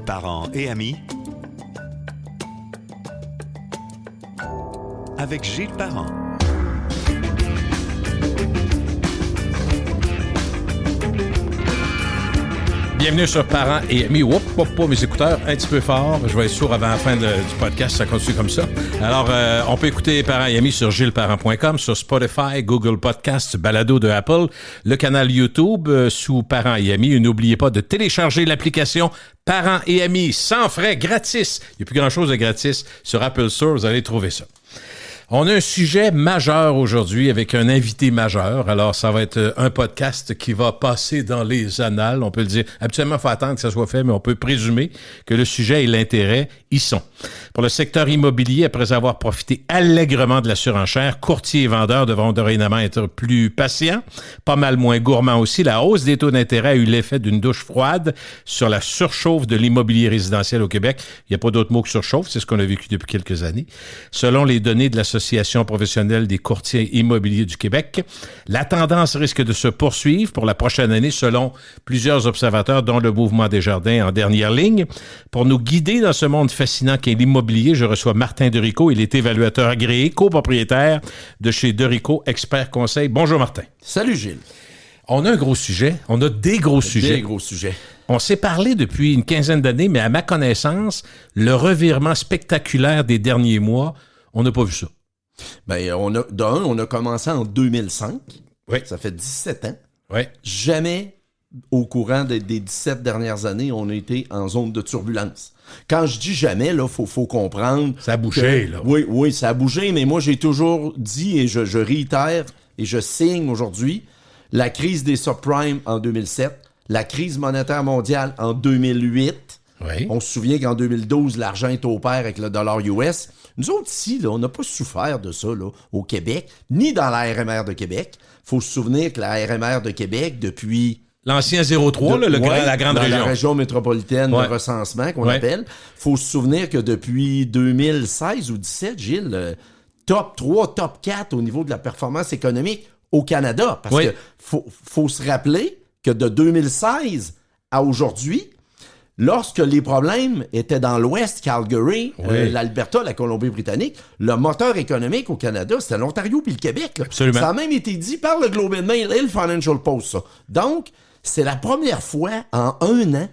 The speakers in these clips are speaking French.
Parents et amis, avec Gilles Parent. Bienvenue sur Parents et amis. Mes écouteurs un petit peu fort. Je vais être sourd avant la fin du podcast, ça continue comme ça. Alors, on peut écouter Parents et amis sur gillesparent.com, sur Spotify, Google Podcasts, Balado de Apple, le canal YouTube sous Parents et amis. Et n'oubliez pas de télécharger l'application Parents et amis sans frais, gratis. Il n'y a plus grand-chose de gratis sur Apple Store, vous allez trouver ça. On a un sujet majeur aujourd'hui avec un invité majeur. Alors, ça va être un podcast qui va passer dans les annales, on peut le dire. Habituellement, il faut attendre que ça soit fait, mais on peut présumer que le sujet et l'intérêt y sont. Pour le secteur immobilier, après avoir profité allègrement de la surenchère, courtiers et vendeurs devront dorénavant être plus patients, pas mal moins gourmands aussi. La hausse des taux d'intérêt a eu l'effet d'une douche froide sur la surchauffe de l'immobilier résidentiel au Québec. Il n'y a pas d'autre mot que surchauffe, c'est ce qu'on a vécu depuis quelques années. Selon les données de l'Association professionnelle des courtiers immobiliers du Québec, la tendance risque de se poursuivre pour la prochaine année selon plusieurs observateurs, dont le Mouvement Desjardins en dernière ligne. Pour nous guider dans ce monde fascinant qu'est l'immobilier, je reçois Martin Derico. Il est évaluateur agréé, copropriétaire de chez Derico Expert Conseil. Bonjour Martin. Salut Gilles. On a un gros sujet. On a des gros sujets. Des gros sujets. On s'est parlé depuis une quinzaine d'années, mais à ma connaissance, le revirement spectaculaire des derniers mois, on n'a pas vu ça. Ben, on a commencé en 2005. Oui. Ça fait 17 ans. Oui. Jamais, au courant des 17 dernières années, on a été en zone de turbulence. Quand je dis jamais, là, faut comprendre. Ça a bougé, là. Oui, ça a bougé, mais moi, j'ai toujours dit, et je réitère, et je signe aujourd'hui, la crise des subprimes en 2007, la crise monétaire mondiale en 2008. Oui. On se souvient qu'en 2012, l'argent est au pair avec le dollar US. Nous autres ici, là, on n'a pas souffert de ça là, au Québec, ni dans la RMR de Québec. Il faut se souvenir que la RMR de Québec, depuis... L'ancien 03, là, la grande dans région. la région métropolitaine, Ouais. le recensement qu'on Ouais. appelle. Il faut se souvenir que depuis 2016 ou 2017, Gilles, top 3, top 4 au niveau de la performance économique au Canada. Parce Oui. que faut se rappeler que de 2016 à aujourd'hui, lorsque les problèmes étaient dans l'Ouest, Calgary, Oui. l'Alberta, la Colombie-Britannique, le moteur économique au Canada, c'était l'Ontario puis le Québec. Là. Absolument. Ça a même été dit par le Globe and Mail et le Financial Post. Ça. Donc, c'est la première fois en un an,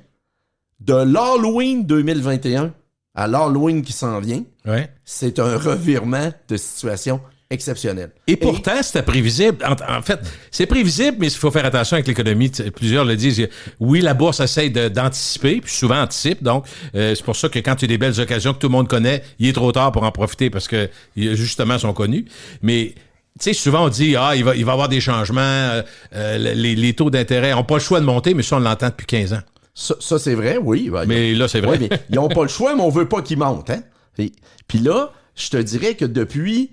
de l'Halloween 2021 à l'Halloween qui s'en vient, Ouais. c'est un revirement de situation exceptionnel. Et pourtant, c'était prévisible. En fait, c'est prévisible, mais il faut faire attention avec l'économie. Plusieurs le disent. Oui, la bourse essaie d'anticiper, puis souvent anticipe. Donc, c'est pour ça que quand il y a des belles occasions que tout le monde connaît, il est trop tard pour en profiter parce que justement, ils sont connus. Mais tu sais, souvent on dit il va y avoir des changements, les taux d'intérêt n'ont pas le choix de monter, mais ça, on l'entend depuis 15 ans. Ça c'est vrai, oui. Ben, Mais là, c'est vrai. Oui, mais ils n'ont pas le choix, mais on veut pas qu'ils montent. Hein? Puis là, je te dirais que depuis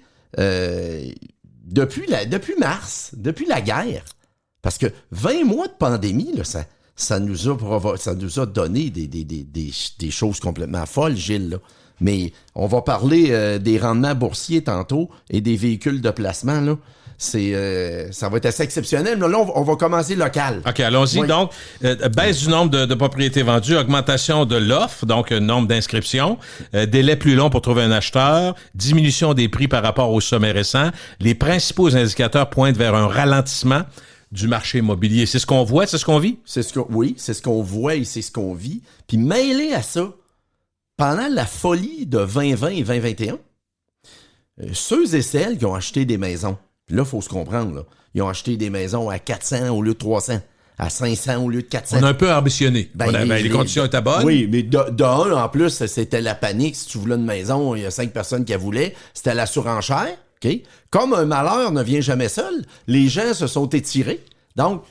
mars, depuis la guerre, parce que 20 mois de pandémie, là, ça nous a donné des choses complètement folles, Gilles. Là. Mais on va parler des rendements boursiers tantôt et des véhicules de placement. Là. Ça va être assez exceptionnel. Mais là, on va commencer local. OK, allons-y. Oui. Donc, baisse du nombre de propriétés vendues, augmentation de l'offre, donc nombre d'inscriptions, délai plus long pour trouver un acheteur, diminution des prix par rapport au sommet récent. Les principaux indicateurs pointent vers un ralentissement du marché immobilier. C'est ce qu'on voit, c'est ce qu'on vit? Oui, c'est ce qu'on voit et c'est ce qu'on vit. Puis mêlé à ça, pendant la folie de 2020 et 2021, ceux et celles qui ont acheté des maisons, puis là, il faut se comprendre, là, ils ont acheté des maisons à 400 au lieu de 300, à 500 au lieu de 400. On a un peu ambitionné. Les conditions étaient bonnes. Oui, mais de un, en plus, c'était la panique. Si tu voulais une maison, il y a 5 personnes qui la voulaient. C'était la surenchère. Okay? Comme un malheur ne vient jamais seul, les gens se sont étirés. Donc,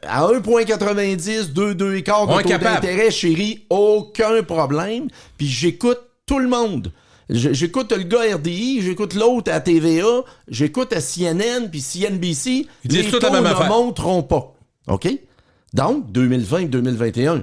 à 1,90, 2,25 de taux d'intérêt, chérie, aucun problème. Puis j'écoute tout le monde. J'écoute le gars RDI, j'écoute l'autre à TVA, j'écoute à CNN puis CNBC. Ils disent les tout taux la même ne affaire. monteront pas. OK? Donc, 2020-2021.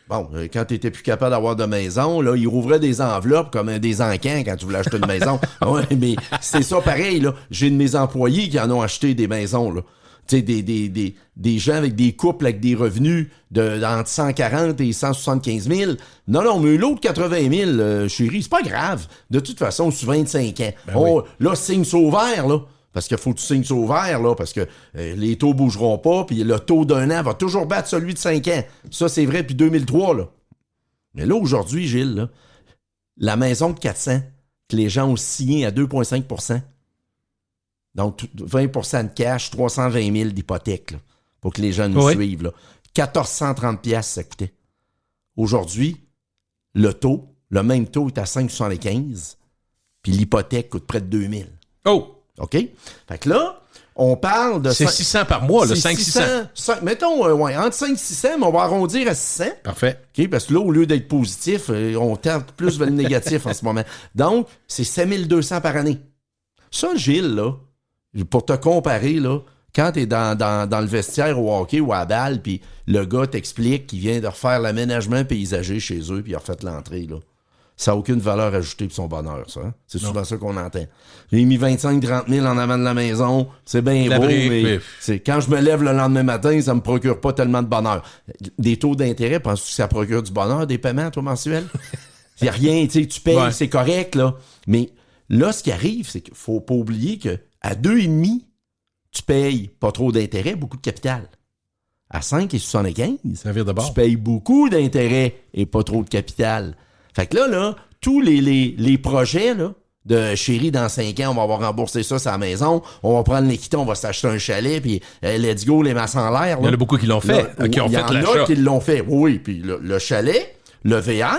Bon, quand tu n'étais plus capable d'avoir de maison, là, ils rouvraient des enveloppes comme des encans quand tu voulais acheter une maison. Ouais, mais c'est ça pareil, là. J'ai de mes employés qui en ont acheté des maisons, là. Tu sais, des gens avec des couples avec des revenus entre 140 et 175 000. Non, mais l'autre 80 000, chérie, c'est pas grave. De toute façon, sous 25 ans. Oui. Là, signe ça au vert, là. Parce qu'il faut que tu signes ça au vert, là, parce que les taux bougeront pas, puis le taux d'un an va toujours battre celui de 5 ans. Ça, c'est vrai depuis 2003, là. Mais là, aujourd'hui, Gilles, là, la maison de 400, que les gens ont signé à 2,5 %. Donc, 20 % de cash, 320 000 d'hypothèque, là, pour que les gens nous suivent. Là. 1430 $, ça coûtait. Aujourd'hui, le même taux est à 5,75, puis l'hypothèque coûte près de 2 000. Oh! OK? Fait que là, on parle de... C'est 600 par mois, là, 500-600. Mettons, entre 5 et 600, mais on va arrondir à 600. Parfait. OK? Parce que là, au lieu d'être positif, on tente plus vers le négatif en ce moment. Donc, c'est 7 200 par année. Ça, Gilles, là, pour te comparer, là, quand t'es dans le vestiaire au hockey ou à la balle, puis le gars t'explique qu'il vient de refaire l'aménagement paysager chez eux, puis il a refait l'entrée, là. Ça n'a aucune valeur ajoutée pour son bonheur, ça. Hein? C'est souvent ça qu'on entend. J'ai mis 25-30 000 en avant de la maison, c'est bien beau, mais quand je me lève le lendemain matin, ça me procure pas tellement de bonheur. Des taux d'intérêt, penses-tu que ça procure du bonheur, des paiements, toi, mensuels? Il n'y a rien, tu payes, c'est correct, là. Mais là, ce qui arrive, c'est qu'il faut pas oublier que à 2,5, tu payes pas trop d'intérêt, beaucoup de capital. À 5,75, tu payes beaucoup d'intérêt et pas trop de capital. Fait que là, tous les projets là, de chérie, dans 5 ans, on va avoir remboursé ça sur la maison, on va prendre l'équité, on va s'acheter un chalet, puis let's go, les masses en l'air. Il y en a beaucoup qui l'ont fait, qui ont fait l'achat. Il y en a qui l'ont fait, oui. Puis le chalet, le VR,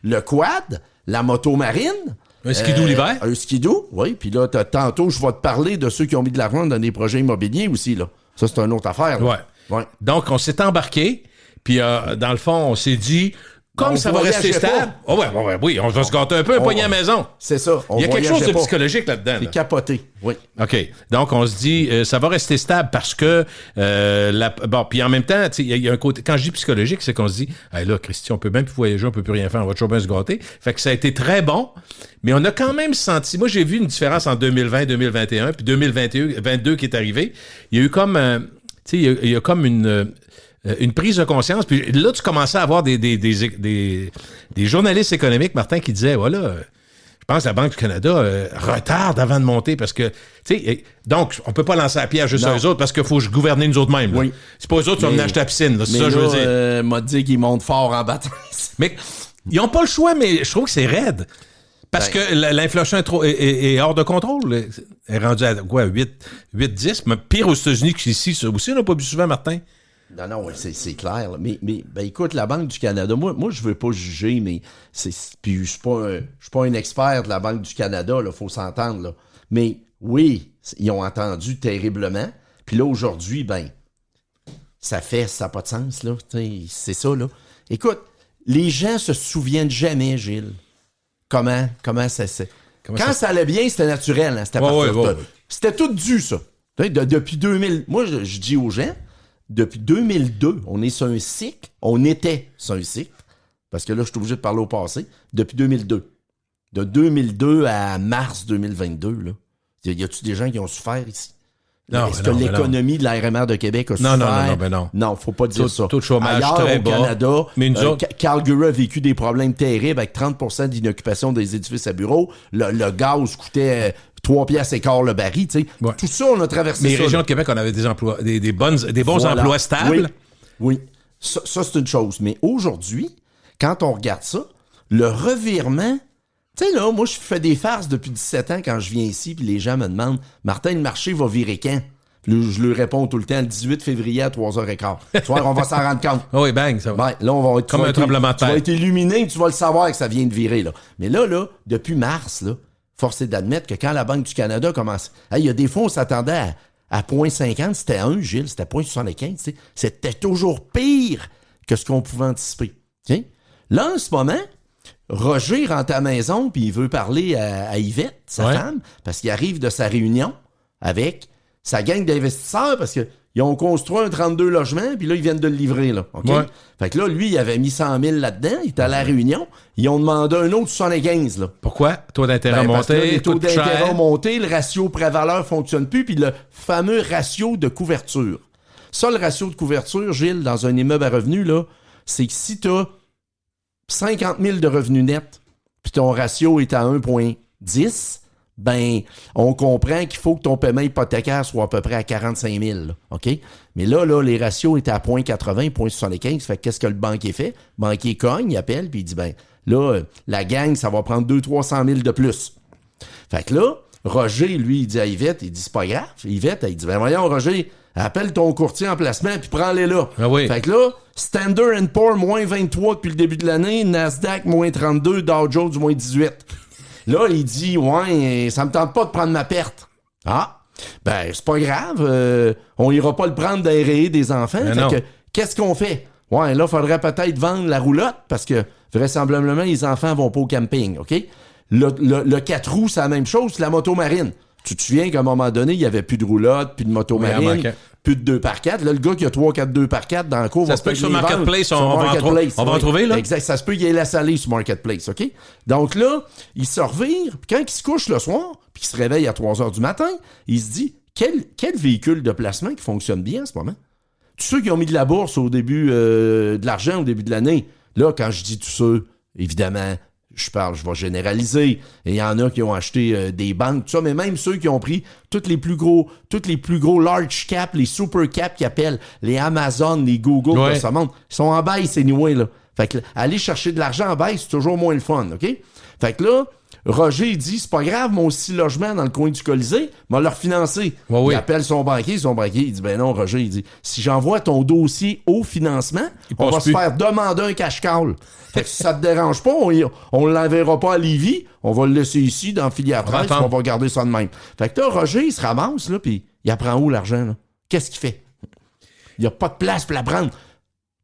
le quad, la moto marine. Un skidoo l'hiver? Un skidoo, oui. Puis là, tantôt, je vais te parler de ceux qui ont mis de l'argent dans des projets immobiliers aussi, là. Ça, c'est une autre affaire. Là. Ouais. Donc, on s'est embarqué, puis dans le fond, on s'est dit... Comme ça va rester stable. Oh oui, on va se gâter un peu, un poignet à la maison. C'est ça. Il y a quelque chose de psychologique là-dedans. C'est capoté, oui. OK. Donc, on se dit, ça va rester stable parce que, puis en même temps, il y a un côté, quand je dis psychologique, c'est qu'on se dit, hey, là, Christian, on peut même plus voyager, on peut plus rien faire, on va toujours bien se gâter. Fait que ça a été très bon, mais on a quand même senti, moi, j'ai vu une différence en 2020, 2021, puis 2022 qui est arrivé. Il y a eu comme, il y a comme une prise de conscience. Puis là, tu commençais à avoir des journalistes économiques, Martin, qui disaient, voilà, je pense que la Banque du Canada retarde avant de monter parce que, tu sais, donc, on peut pas lancer la pierre juste à eux autres parce qu'il faut gouverner nous autres mêmes. Oui. C'est pas eux autres qui vont venir acheter la piscine. Là, c'est ça, je veux dire. M'a dit qu'ils montent fort en bataille. Mais ils ont pas le choix, mais je trouve que c'est raide. Parce que l'inflation est hors de contrôle. Elle est rendue à quoi, 8-10? Mais pire aux États-Unis qu'ici. Ça aussi, on n'a pas vu souvent, Martin. Non, c'est clair. Là. Mais écoute, la Banque du Canada, moi je veux pas juger, mais puis je suis pas un expert de la Banque du Canada, il faut s'entendre. Là. Mais oui, ils ont entendu terriblement. Puis là, aujourd'hui, ça n'a pas de sens. Là. C'est ça. Là. Écoute, les gens se souviennent jamais, Gilles. Comment ça c'est. Quand ça allait bien, c'était naturel. Hein, c'était tout dû, ça. Depuis 2000, moi, je dis aux gens, depuis 2002, on est sur un cycle. On était sur un cycle. Parce que là, je suis obligé de parler au passé. Depuis 2002. De 2002 à mars 2022, là. Y a-tu des gens qui ont souffert ici? Est-ce que l'économie de la RMR de Québec a souffert? Non. Non, faut pas dire ça. Taux de chômage ailleurs, très au bas. Canada, mais nous autres... Calgary a vécu des problèmes terribles avec 30% d'inoccupation des édifices à bureaux. Le gaz coûtait 3 piastres et quart le baril. Tout ça, on a traversé ça. Mais les régions de Québec, on avait des emplois, des bons emplois stables. Oui. Ça, c'est une chose. Mais aujourd'hui, quand on regarde ça, le revirement... Tu sais, là, moi, je fais des farces depuis 17 ans quand je viens ici, puis les gens me demandent « Martin, le marché va virer quand? » Puis je leur réponds tout le temps, le 18 février à 3h15. Tu vois, on va s'en rendre compte. Oui, bang, ça va. Là, on va être... Comme un tremblement de terre. Tu vas être illuminé, tu vas le savoir que ça vient de virer, là. Mais là, depuis mars, là, force est d'admettre que quand la Banque du Canada commence... Il y a des fois, on s'attendait à 0,50, c'était 1, Gilles, c'était 0,75. C'était toujours pire que ce qu'on pouvait anticiper. T'sais? Là, en ce moment... Roger rentre à la maison puis il veut parler à Yvette, sa femme, parce qu'il arrive de sa réunion avec sa gang d'investisseurs parce qu'il Ils ont construit un 32 logements, puis là, ils viennent de le livrer, là. OK? Ouais. Fait que là, lui, il avait mis 100 000 là-dedans. Il était à la Réunion. Ils ont demandé un autre 75, là. Pourquoi? Taux d'intérêt Parce que là, monté, les taux coûte d'intérêt cher. ont monté, le ratio prêt-valeur fonctionne plus, puis le fameux ratio de couverture. Ça, le ratio de couverture, Gilles, dans un immeuble à revenus, là, c'est que si tu as 50 000 de revenus nets, puis ton ratio est à 1,10, ben, on comprend qu'il faut que ton paiement hypothécaire soit à peu près à 45 000, là, OK? Mais là, les ratios étaient à 0,80, 0,75, fait que qu'est-ce que le banquier fait? Le banquier cogne, il appelle, puis il dit, ben, là, la gang, ça va prendre 200-300 000 de plus. Fait que là, Roger, lui, il dit à Yvette, il dit, c'est pas grave. Yvette, il dit, ben voyons, Roger, appelle ton courtier en placement, puis prends-les là. Ah oui. Fait que là, Standard & Poor's, moins 23 depuis le début de l'année, Nasdaq, moins 32, Dow Jones, moins 18. Là, il dit, ouais, ça me tente pas de prendre ma perte. Ah, ben, c'est pas grave, on ira pas le prendre d'ARE des enfants. Mais Fait non. que, qu'est-ce qu'on fait? Ouais, là, faudrait peut-être vendre la roulotte, parce que, vraisemblablement, les enfants vont pas au camping, OK? Le 4 roues, c'est la même chose, la moto marine. Tu te souviens qu'à un moment donné, il n'y avait plus de roulotte, plus de moto Oui, marine, manquait. plus de 2x4. Là, le gars qui a 3-4 2x4 dans le cours Ça va se peut que peut-être sur les vendre. Marketplace, Sur on va en Marketplace, on va en oui. trouver, là? Exact. Ça se peut qu'il ait la salée sur Marketplace, OK? Donc là, il se revire, puis quand il se couche le soir, puis il se réveille à 3 heures du matin, il se dit, quel véhicule de placement qui fonctionne bien en ce moment? Tous ceux qui ont mis de la bourse au début, de l'argent au début de l'année, là, quand je dis tous ceux, évidemment, je vais généraliser. Et il y en a qui ont acheté des banques, tout ça, mais même ceux qui ont pris tous les plus gros large cap, les super cap qu'ils appellent, les Amazon, les Google Ouais. de ce monde, ils sont en baisse anyway, là. Fait que aller chercher de l'argent en baisse, c'est toujours moins le fun, OK? Fait que là, Roger, il dit, c'est pas grave, mon 6 logements dans le coin du Colisée, m'a leur financer. Ouais, oui. Il appelle son banquier, il dit, ben non, Roger, il dit, si j'envoie ton dossier au financement, on va passe se plus. faire demander un cash call. Fait que si ça te dérange pas, on l'enverra pas à Lévis, on va le laisser ici dans Filière 13, attendre. on va garder ça de même. Fait que là, Roger, il se ramasse, là, puis il apprend où l'argent, là? Qu'est-ce qu'il fait? Il n'y a pas de place pour la prendre.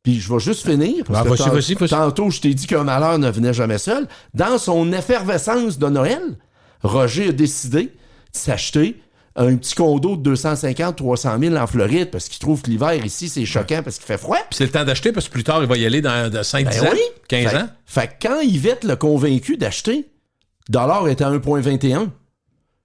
Puis je vais juste finir, parce que Vas-y. tantôt, je t'ai dit qu'un malheur ne venait jamais seul. Dans son effervescence de Noël, Roger a décidé de s'acheter un petit condo de 250-300 000 en Floride parce qu'il trouve que l'hiver ici, c'est choquant parce qu'il fait froid. Puis c'est le temps d'acheter parce que plus tard, il va y aller dans 5-10 Ben ans, oui. 15 ans. Fait que quand Yvette l'a convaincu d'acheter, le dollar est à 1,21.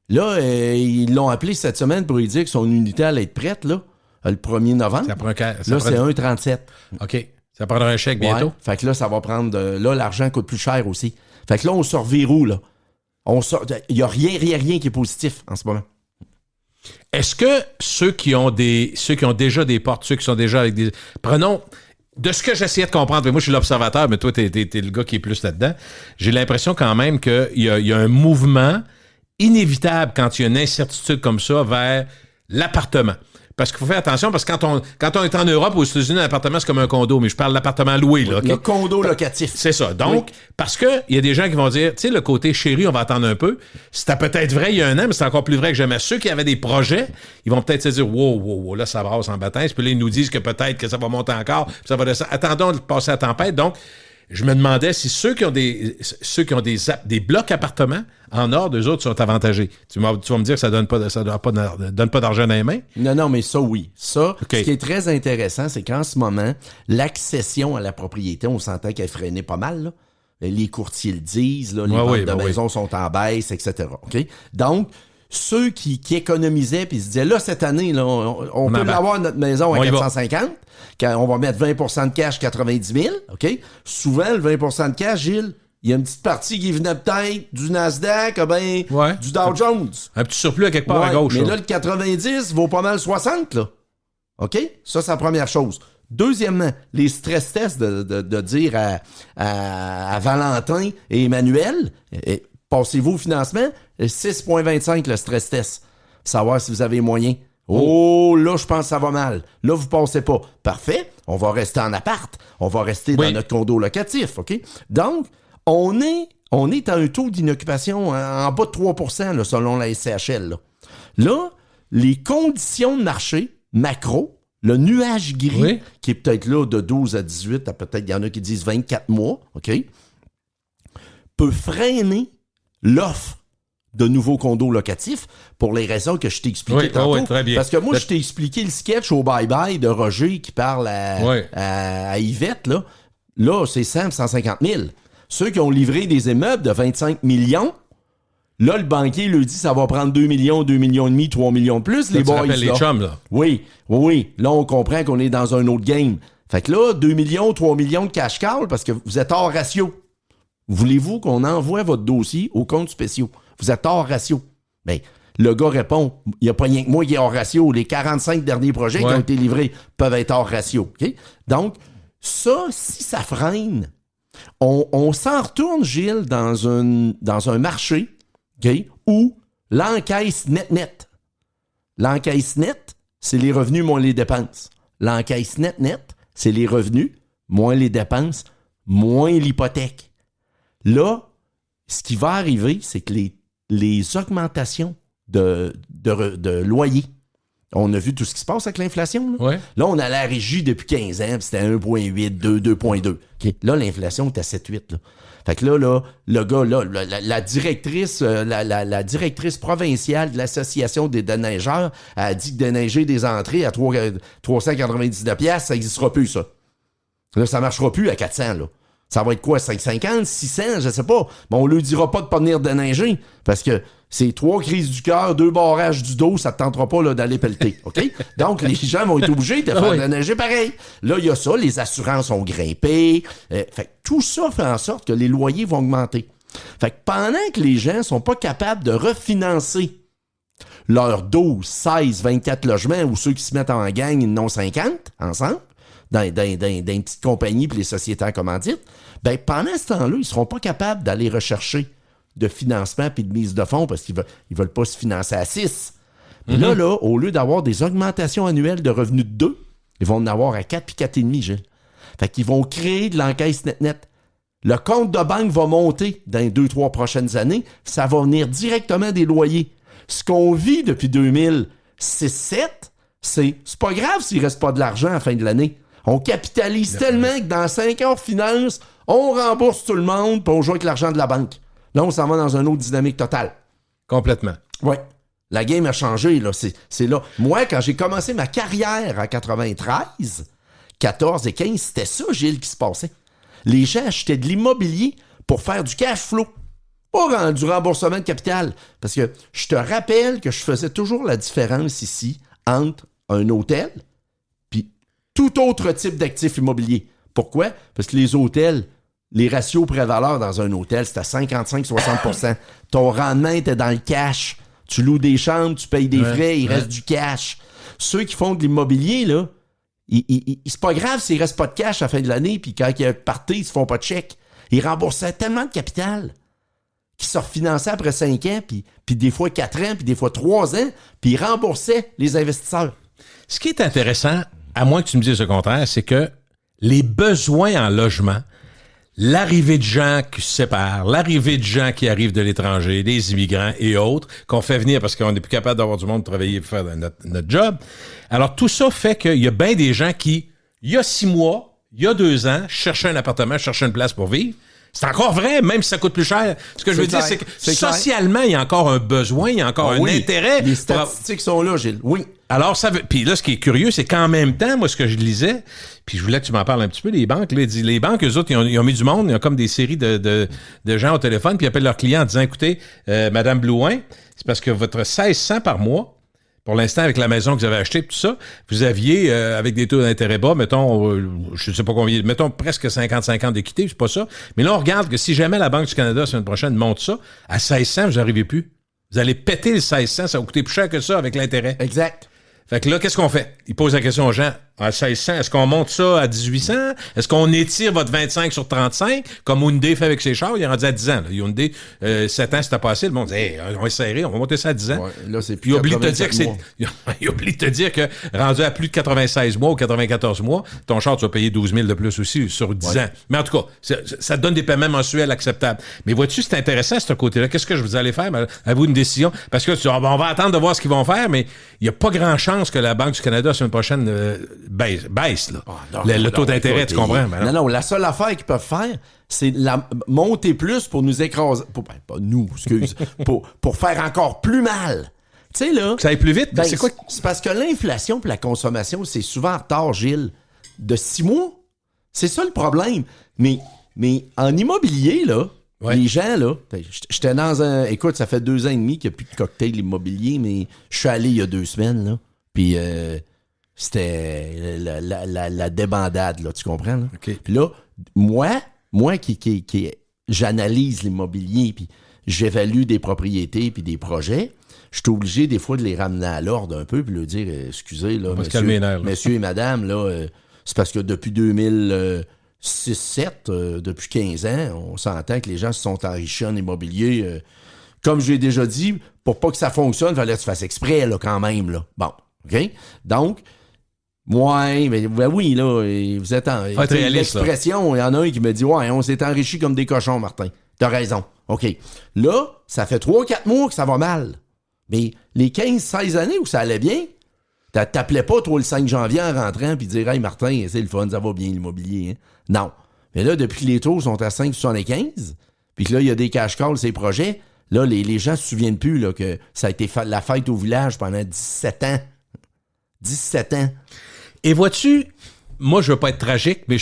Là, ils l'ont appelé cette semaine pour lui dire que son unité allait être prête, là, le 1er novembre. Ça prend Là, c'est 1,37. OK. Ça prendra un chèque bientôt. Ouais. Fait que là, ça va prendre... là, l'argent coûte plus cher aussi. Fait que là, on se reverroue, là. Il n'y a rien qui est positif en ce moment. Est-ce que ceux qui ont déjà des portes, ceux qui sont déjà avec des... Prenons... De ce que j'essayais de comprendre, moi je suis l'observateur, mais toi t'es le gars qui est plus là-dedans, j'ai l'impression quand même qu'il y a un mouvement inévitable quand il y a une incertitude comme ça vers l'appartement. Parce qu'il faut faire attention, parce que quand on est en Europe, aux États-Unis, un appartement, c'est comme un condo, mais je parle d'appartement loué. Là, okay? Le condo locatif. C'est ça. Donc, parce que il y a des gens qui vont dire, tu sais, le côté chéri, on va attendre un peu. C'était peut-être vrai il y a un an, mais c'est encore plus vrai que jamais. Ceux qui avaient des projets, ils vont peut-être se dire, wow, là, ça brasse en baptême. Puis là, ils nous disent que peut-être que ça va monter encore, puis ça va descendre. Attendons de passer la tempête. Donc, je me demandais si ceux qui ont des blocs appartements en or, eux autres sont avantagés. Tu vas me dire que ça donne pas d'argent dans les mains? Non, mais ça, oui. Ça, Okay. Ce qui est très intéressant, c'est qu'en ce moment, l'accession à la propriété, on s'entend qu'elle est freinée pas mal, là. Les courtiers le disent, là, les ventes de maisons sont en baisse, etc. OK? Donc, ceux qui économisaient puis se disaient, là, cette année, là, on peut l'avoir notre maison à 450, quand on va mettre 20% de cash, 90 000, OK? Souvent, le 20% de cash, Gilles, il y a une petite partie qui venait peut-être du Nasdaq, du Dow Jones. Un petit surplus à quelque part à gauche. Mais là, le 90 vaut pas mal 60, là. OK? Ça, c'est la première chose. Deuxièmement, les stress tests de dire à Valentin et Emmanuel, passez-vous au financement, 6,25 le stress test. Savoir si vous avez moyen. Oh, là, je pense que ça va mal. Là, vous passez pas. Parfait. On va rester en appart. On va rester dans notre condo locatif. OK? Donc, on est à un taux d'inoccupation en bas de 3%, là, selon la SCHL. Là, les conditions de marché macro, le nuage gris, qui est peut-être là de 12 à 18, peut-être il y en a qui disent 24 mois, OK, peut freiner l'offre de nouveaux condos locatifs pour les raisons que je t'ai expliquées tantôt. Oui, très bien. Parce que moi, je t'ai expliqué le sketch au bye-bye de Roger qui parle à Yvette. Là, c'est 150 000. Ceux qui ont livré des immeubles de 25 millions, là, le banquier lui dit ça va prendre 2 millions, 2 millions et demi, 3 millions de plus, les boys. Les chums, là. Oui. Là, on comprend qu'on est dans un autre game. Fait que là, 2 millions, 3 millions de cash call parce que vous êtes hors ratio. Voulez-vous qu'on envoie votre dossier aux comptes spéciaux? Vous êtes hors ratio. Bien, le gars répond, il n'y a pas rien que moi qui est hors ratio. Les 45 derniers projets qui ont été livrés peuvent être hors ratio. Okay? Donc, ça, si ça freine, on s'en retourne, Gilles, dans un marché, okay, où l'encaisse net. L'encaisse net, c'est les revenus moins les dépenses. L'encaisse net, c'est les revenus moins les dépenses, moins l'hypothèque. Là, ce qui va arriver, c'est que les augmentations de loyer, on a vu tout ce qui se passe avec l'inflation. Là, là on a la régie depuis 15 ans, puis c'était 1,8, 2, 2,2. Okay. Là, l'inflation est à 7,8. Là. Fait que là, le gars, là, la directrice, la directrice provinciale de l'Association des déneigeurs a dit que déneiger des entrées à 399$, ça n'existera plus, ça. Là, ça ne marchera plus à 400, là. Ça va être quoi, 550, 600, je sais pas. Bon, on lui dira pas de pas venir déneiger, parce que c'est 3 crises du cœur, 2 barrages du dos, ça te tentera pas là, d'aller pelleter, OK? Donc, les gens vont être obligés de faire déneiger pareil. Là, il y a ça, les assurances ont grimpé. Fait que tout ça fait en sorte que les loyers vont augmenter. Fait que pendant que les gens sont pas capables de refinancer leurs 12, 16, 24 logements, ou ceux qui se mettent en gang, ils en ont 50 ensemble, dans une petite compagnie puis les sociétaires commandites, ben pendant ce temps-là, ils seront pas capables d'aller rechercher de financement puis de mise de fonds parce qu'ils veulent pas se financer à 6. Puis là, au lieu d'avoir des augmentations annuelles de revenus de 2, ils vont en avoir à 4 puis 4,5, Gilles. Fait qu'ils vont créer de l'encaisse net. Le compte de banque va monter dans les 2-3 prochaines années. Ça va venir directement des loyers. Ce qu'on vit depuis 2006-7, c'est pas grave s'il reste pas de l'argent à la fin de l'année. On capitalise tellement que dans 5 ans, on finance, on rembourse tout le monde, puis on joue avec l'argent de la banque. Là, on s'en va dans une autre dynamique totale. Complètement. Oui. La game a changé, là. C'est là. Moi, quand j'ai commencé ma carrière en 93, 14 et 15, c'était ça, Gilles, qui se passait. Les gens achetaient de l'immobilier pour faire du cash flow. Pas du remboursement de capital. Parce que je te rappelle que je faisais toujours la différence ici entre un hôtel puis tout autre type d'actif immobilier. Pourquoi? Parce que les hôtels, les ratios pré-valeur dans un hôtel, c'était à 55-60%. Ton rendement était dans le cash. Tu loues des chambres, tu payes des frais, il reste du cash. Ceux qui font de l'immobilier, là, c'est pas grave s'il reste pas de cash à la fin de l'année, puis quand il y a un party, ils se font pas de chèque. Ils remboursaient tellement de capital qu'ils se refinançaient après 5 ans, puis des fois 4 ans, puis des fois 3 ans, puis ils remboursaient les investisseurs. Ce qui est intéressant, à moins que tu me dises le contraire, c'est que les besoins en logement, l'arrivée de gens qui se séparent, l'arrivée de gens qui arrivent de l'étranger, des immigrants et autres, qu'on fait venir parce qu'on n'est plus capable d'avoir du monde pour travailler pour faire notre job. Alors, tout ça fait qu'il y a bien des gens qui, il y a 6 mois, il y a 2 ans, cherchaient un appartement, cherchaient une place pour vivre. C'est encore vrai, même si ça coûte plus cher. Ce que je veux dire, c'est que socialement, il y a encore un besoin, il y a encore un intérêt. Les statistiques sont là, Gilles. Oui. Alors, puis là, ce qui est curieux, c'est qu'en même temps, moi, ce que je lisais, puis je voulais que tu m'en parles un petit peu, les banques, les banques, eux autres, ils ont mis du monde, ils ont comme des séries de gens au téléphone, puis ils appellent leurs clients en disant, écoutez, Madame Blouin, c'est parce que votre 1600 par mois, pour l'instant, avec la maison que vous avez achetée, tout ça, vous aviez, avec des taux d'intérêt bas, mettons, je sais pas combien, mettons presque 50-50 d'équité, c'est pas ça. Mais là, on regarde que si jamais la Banque du Canada, la semaine prochaine, monte ça, à 1600, vous n'arrivez plus. Vous allez péter le 1600, ça va coûter plus cher que ça avec l'intérêt. Exact. Fait que là, qu'est-ce qu'on fait? Il pose la question aux gens. À 1600, est-ce qu'on monte ça à 1800? Est-ce qu'on étire votre 25 sur 35, comme Hyundai fait avec ses chars? Il est rendu à 10 ans. Là. Hyundai, 7 ans, c'était passé. Le monde dit, hey, on va serrer, on va monter ça à 10 ans. Ouais, là, c'est plus il oublie de te dire que il oublie de te dire que rendu à plus de 96 mois ou 94 mois, ton char, tu vas payer 12 000 de plus aussi sur 10 ans. Mais en tout cas, ça te donne des paiements mensuels acceptables. Mais vois-tu, c'est intéressant, ce côté-là. Qu'est-ce que vous allez faire? Avez-vous une décision? Parce que on va attendre de voir ce qu'ils vont faire, mais il n'y a pas grand chance que la Banque du Canada, la semaine prochaine, baisse là. Non, Le taux d'intérêt, écoute, tu comprends? Ben non, la seule affaire qu'ils peuvent faire, c'est monter plus pour nous écraser. Pas nous, excuse. pour faire encore plus mal. Tu sais, là. Que ça aille plus vite? C'est quoi? C'est parce que l'inflation et la consommation, c'est souvent en retard, Gilles. De 6 mois. C'est ça le problème. Mais en immobilier, là, les gens, là, j'étais dans un. Écoute, ça fait 2 ans et demi qu'il n'y a plus de cocktail immobilier, mais je suis allé il y a 2 semaines, là. Puis c'était la débandade, là, tu comprends? Là? Okay. Puis là, moi qui j'analyse l'immobilier, puis j'évalue des propriétés, puis des projets, je suis obligé des fois de les ramener à l'ordre un peu, puis leur dire, excusez, là, messieurs et madame, là, c'est parce que depuis 2006-7, depuis 15 ans, on s'entend que les gens se sont enrichis en immobilier. Comme j'ai déjà dit, pour pas que ça fonctionne, il fallait que tu fasses exprès, là, quand même, là. Bon, OK? Donc, ouais, mais ben oui, là, vous êtes en... L'expression, il y en a un qui me dit, ouais, on s'est enrichi comme des cochons, Martin. T'as raison. OK. Là, ça fait 3-4 mois que ça va mal. Mais les 15-16 années où ça allait bien, t'appelais pas, toi, le 5 janvier en rentrant puis dire, hey, Martin, c'est le fun, ça va bien l'immobilier. Hein? Non. Mais là, depuis que les taux sont à 5,75, puis que là, il y a des cash calls, ces projets, là, les gens se souviennent plus là, que ça a été la fête au village pendant 17 ans. 17 ans. Et vois-tu, moi, je veux pas être tragique, mais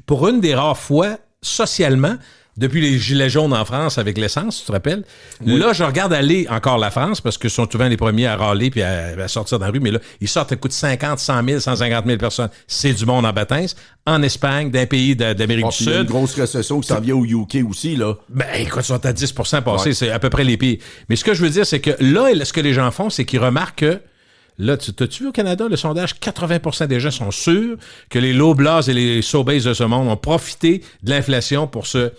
pour une des rares fois, socialement, depuis les gilets jaunes en France avec l'essence, tu te rappelles? Oui. Là, je regarde aller encore la France parce que ce sont souvent les premiers à râler puis à sortir dans la rue. Mais là, ils sortent à coût de 50, 100 000, 150 000 personnes. C'est du monde en baptême. En Espagne, d'un pays d'Amérique du Sud. Il y a une grosse récession qui s'en vient au UK aussi, là. Ben, écoute, ils sont à 10 passés. Ouais. C'est à peu près les pays. Mais ce que je veux dire, c'est que là, ce que les gens font, c'est qu'ils remarquent que là, t'as-tu vu au Canada, le sondage, 80% des gens sont sûrs que les Loblaws et les Sobeys de ce monde ont profité de l'inflation pour se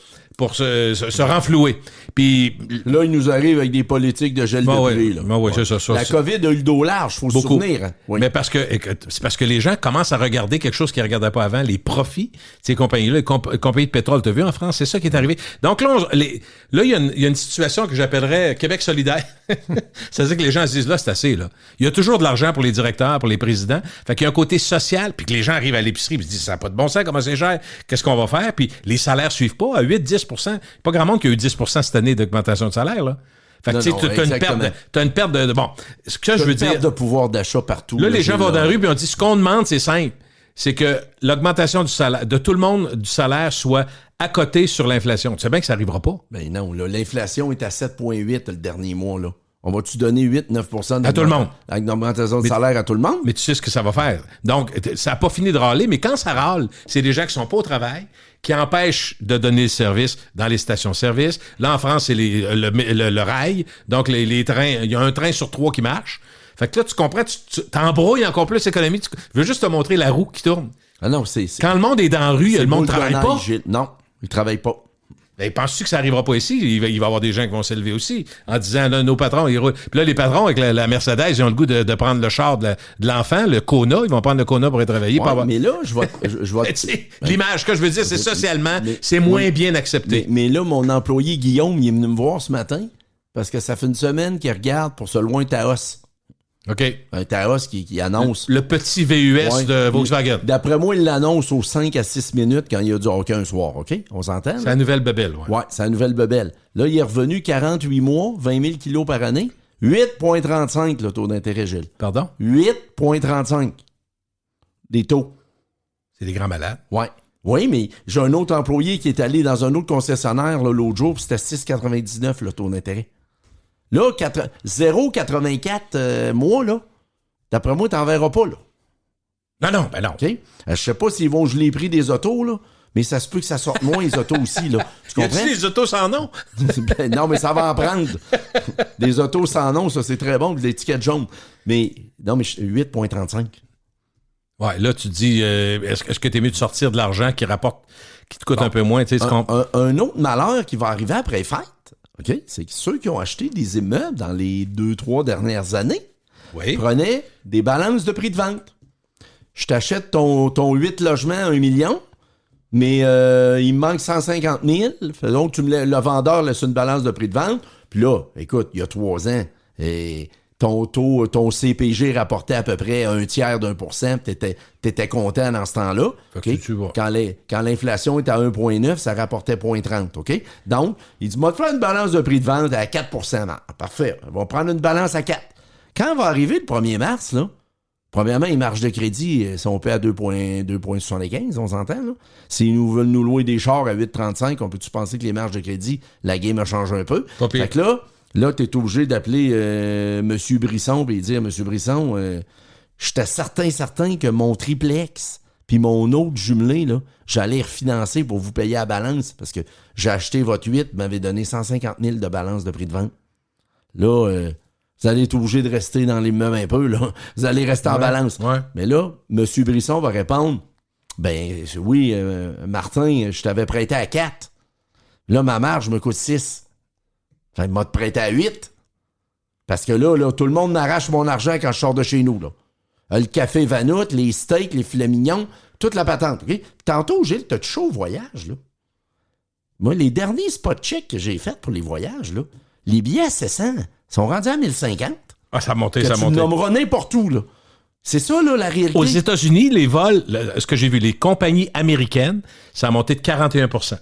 renflouer. Puis là, il nous arrive avec des politiques de gel de prix. Oui, c'est ça. La COVID a eu le dos large, il faut se souvenir. Hein? Oui. Mais c'est parce que les gens commencent à regarder quelque chose qu'ils ne regardaient pas avant, les profits de ces compagnies-là, les compagnies de pétrole. Tu as vu en France, c'est ça qui est arrivé. Donc là, il y a une situation que j'appellerais Québec solidaire. C'est-à-dire que les gens se disent, là, c'est assez. Là. Il y a toujours de l'argent pour les directeurs, pour les présidents. Fait qu'il y a un côté social, puis que les gens arrivent à l'épicerie et se disent, ça n'a pas de bon sens, comment c'est cher, qu'est-ce qu'on va faire? Puis les salaires ne suivent pas à 8-10%. Pas grand monde qui a eu 10% cette année d'augmentation de salaire, là. Fait que tu as une perte de... Bon, ce que je veux dire... une perte de pouvoir d'achat partout. Là, les gens vont dans la rue et on dit, ce qu'on demande, c'est simple. C'est que l'augmentation du salaire, de tout le monde, du salaire soit à côté sur l'inflation. Tu sais bien que ça n'arrivera pas. Ben non, là, l'inflation est à 7,8 le dernier mois, là. On va-tu donner 8-9% à tout le monde? Avec une augmentation de salaire à tout le monde? Mais tu sais ce que ça va faire. Donc, ça n'a pas fini de râler, mais quand ça râle, c'est des gens qui sont pas au travail, qui empêchent de donner le service dans les stations-service. Là, en France, c'est le rail. Donc, les trains, il y a un train sur 3 qui marche. Fait que là, tu comprends, tu t'embrouilles encore plus l'économie. Je veux juste te montrer la roue qui tourne. Ah non, c'est... Quand le monde est dans la rue, le monde ne travaille pas. Non, il ne travaille pas. Ben, penses-tu que ça n'arrivera pas ici? Il va y avoir des gens qui vont s'élever aussi en disant, là, nos patrons, ils roulent. Puis là, les patrons, avec la Mercedes, ils ont le goût de prendre le char de l'enfant, le Kona. Ils vont prendre le Kona pour aller travailler. Ouais, mais là, je vois... L'image que je veux dire, c'est socialement, c'est moins bien accepté. Mais là, mon employé Guillaume, il est venu me voir ce matin parce que ça fait une semaine qu'il regarde pour se loin Taos. OK. Un Taos qui annonce... Le petit VUS de Volkswagen. D'après moi, il l'annonce aux 5 à 6 minutes quand il y a du hockey un soir, OK? On s'entend? C'est la nouvelle bebelle, ouais. Ouais, c'est la nouvelle bebelle. Là, il est revenu 48 mois, 20 000 kilos par année, 8,35 le taux d'intérêt, Gilles. Pardon? 8,35 des taux. C'est des grands malades. Ouais. Oui, mais j'ai un autre employé qui est allé dans un autre concessionnaire là, l'autre jour, puis c'était 6,99 le taux d'intérêt. Là, 0,84 mois, là, d'après moi, t'en verras pas, là. Non, ben non. OK? Je sais pas s'ils vont geler les prix des autos, là, mais ça se peut que ça sorte moins, les autos aussi, là. Tu comprends? Y a-t-il des autos sans nom? Non, mais ça va en prendre. Des autos sans nom, ça, c'est très bon, l'étiquette jaune. Mais, non, mais 8,35. Ouais, là, tu dis, est-ce que t'es mieux de sortir de l'argent qui te coûte un peu moins, tu sais, un autre malheur qui va arriver après les fêtes, OK? C'est que ceux qui ont acheté des immeubles dans les 2-3 dernières années prenaient des balances de prix de vente. Je t'achète ton 8 logements à 1 million, mais il me manque 150 000. Donc, le vendeur laisse une balance de prix de vente. Puis là, écoute, il y a 3 ans, ton CPG rapportait à peu près 1/3%, puis t'étais content dans ce temps-là. Okay? Quand l'inflation est à 1,9, ça rapportait 0,30. OK? Donc, il dit, moi, te faire une balance de prix de vente à 4%. Non, parfait. On va prendre une balance à 4. Quand va arriver le 1er mars, là, premièrement, les marges de crédit sont pas à 2,75, on s'entend, là. S'ils nous veulent nous louer des chars à 8,35, on peut-tu penser que les marges de crédit, la game a changé un peu? Fait que là, t'es obligé d'appeler M. Brisson et dire, M. Brisson, j'étais certain que mon triplex puis mon autre jumelé, là, j'allais refinancer pour vous payer à balance parce que j'ai acheté votre 8, m'avait donné 150 000 de balance de prix de vente. Là, vous allez être obligé de rester dans l'immeuble un peu, là. Vous allez rester en balance. Ouais. Mais là, M. Brisson va répondre, ben oui, Martin, je t'avais prêté à 4. Là, ma marge me coûte 6. Fait que m'a prêté à 8. Parce que là, tout le monde m'arrache mon argent quand je sors de chez nous, là. Le café Vanout, les steaks, les filets mignons, toute la patente. Okay? Tantôt, Gilles, t'as chaud au voyage, là. Moi, les derniers spot checks que j'ai faits pour les voyages, là, les billets à 700 sont rendus à 1050. Ah, ça a monté, que ça a monté. Tu nommeras n'importe où, là. C'est ça, là, la réalité. Aux États-Unis, les vols, ce que j'ai vu, les compagnies américaines, ça a monté de 41%.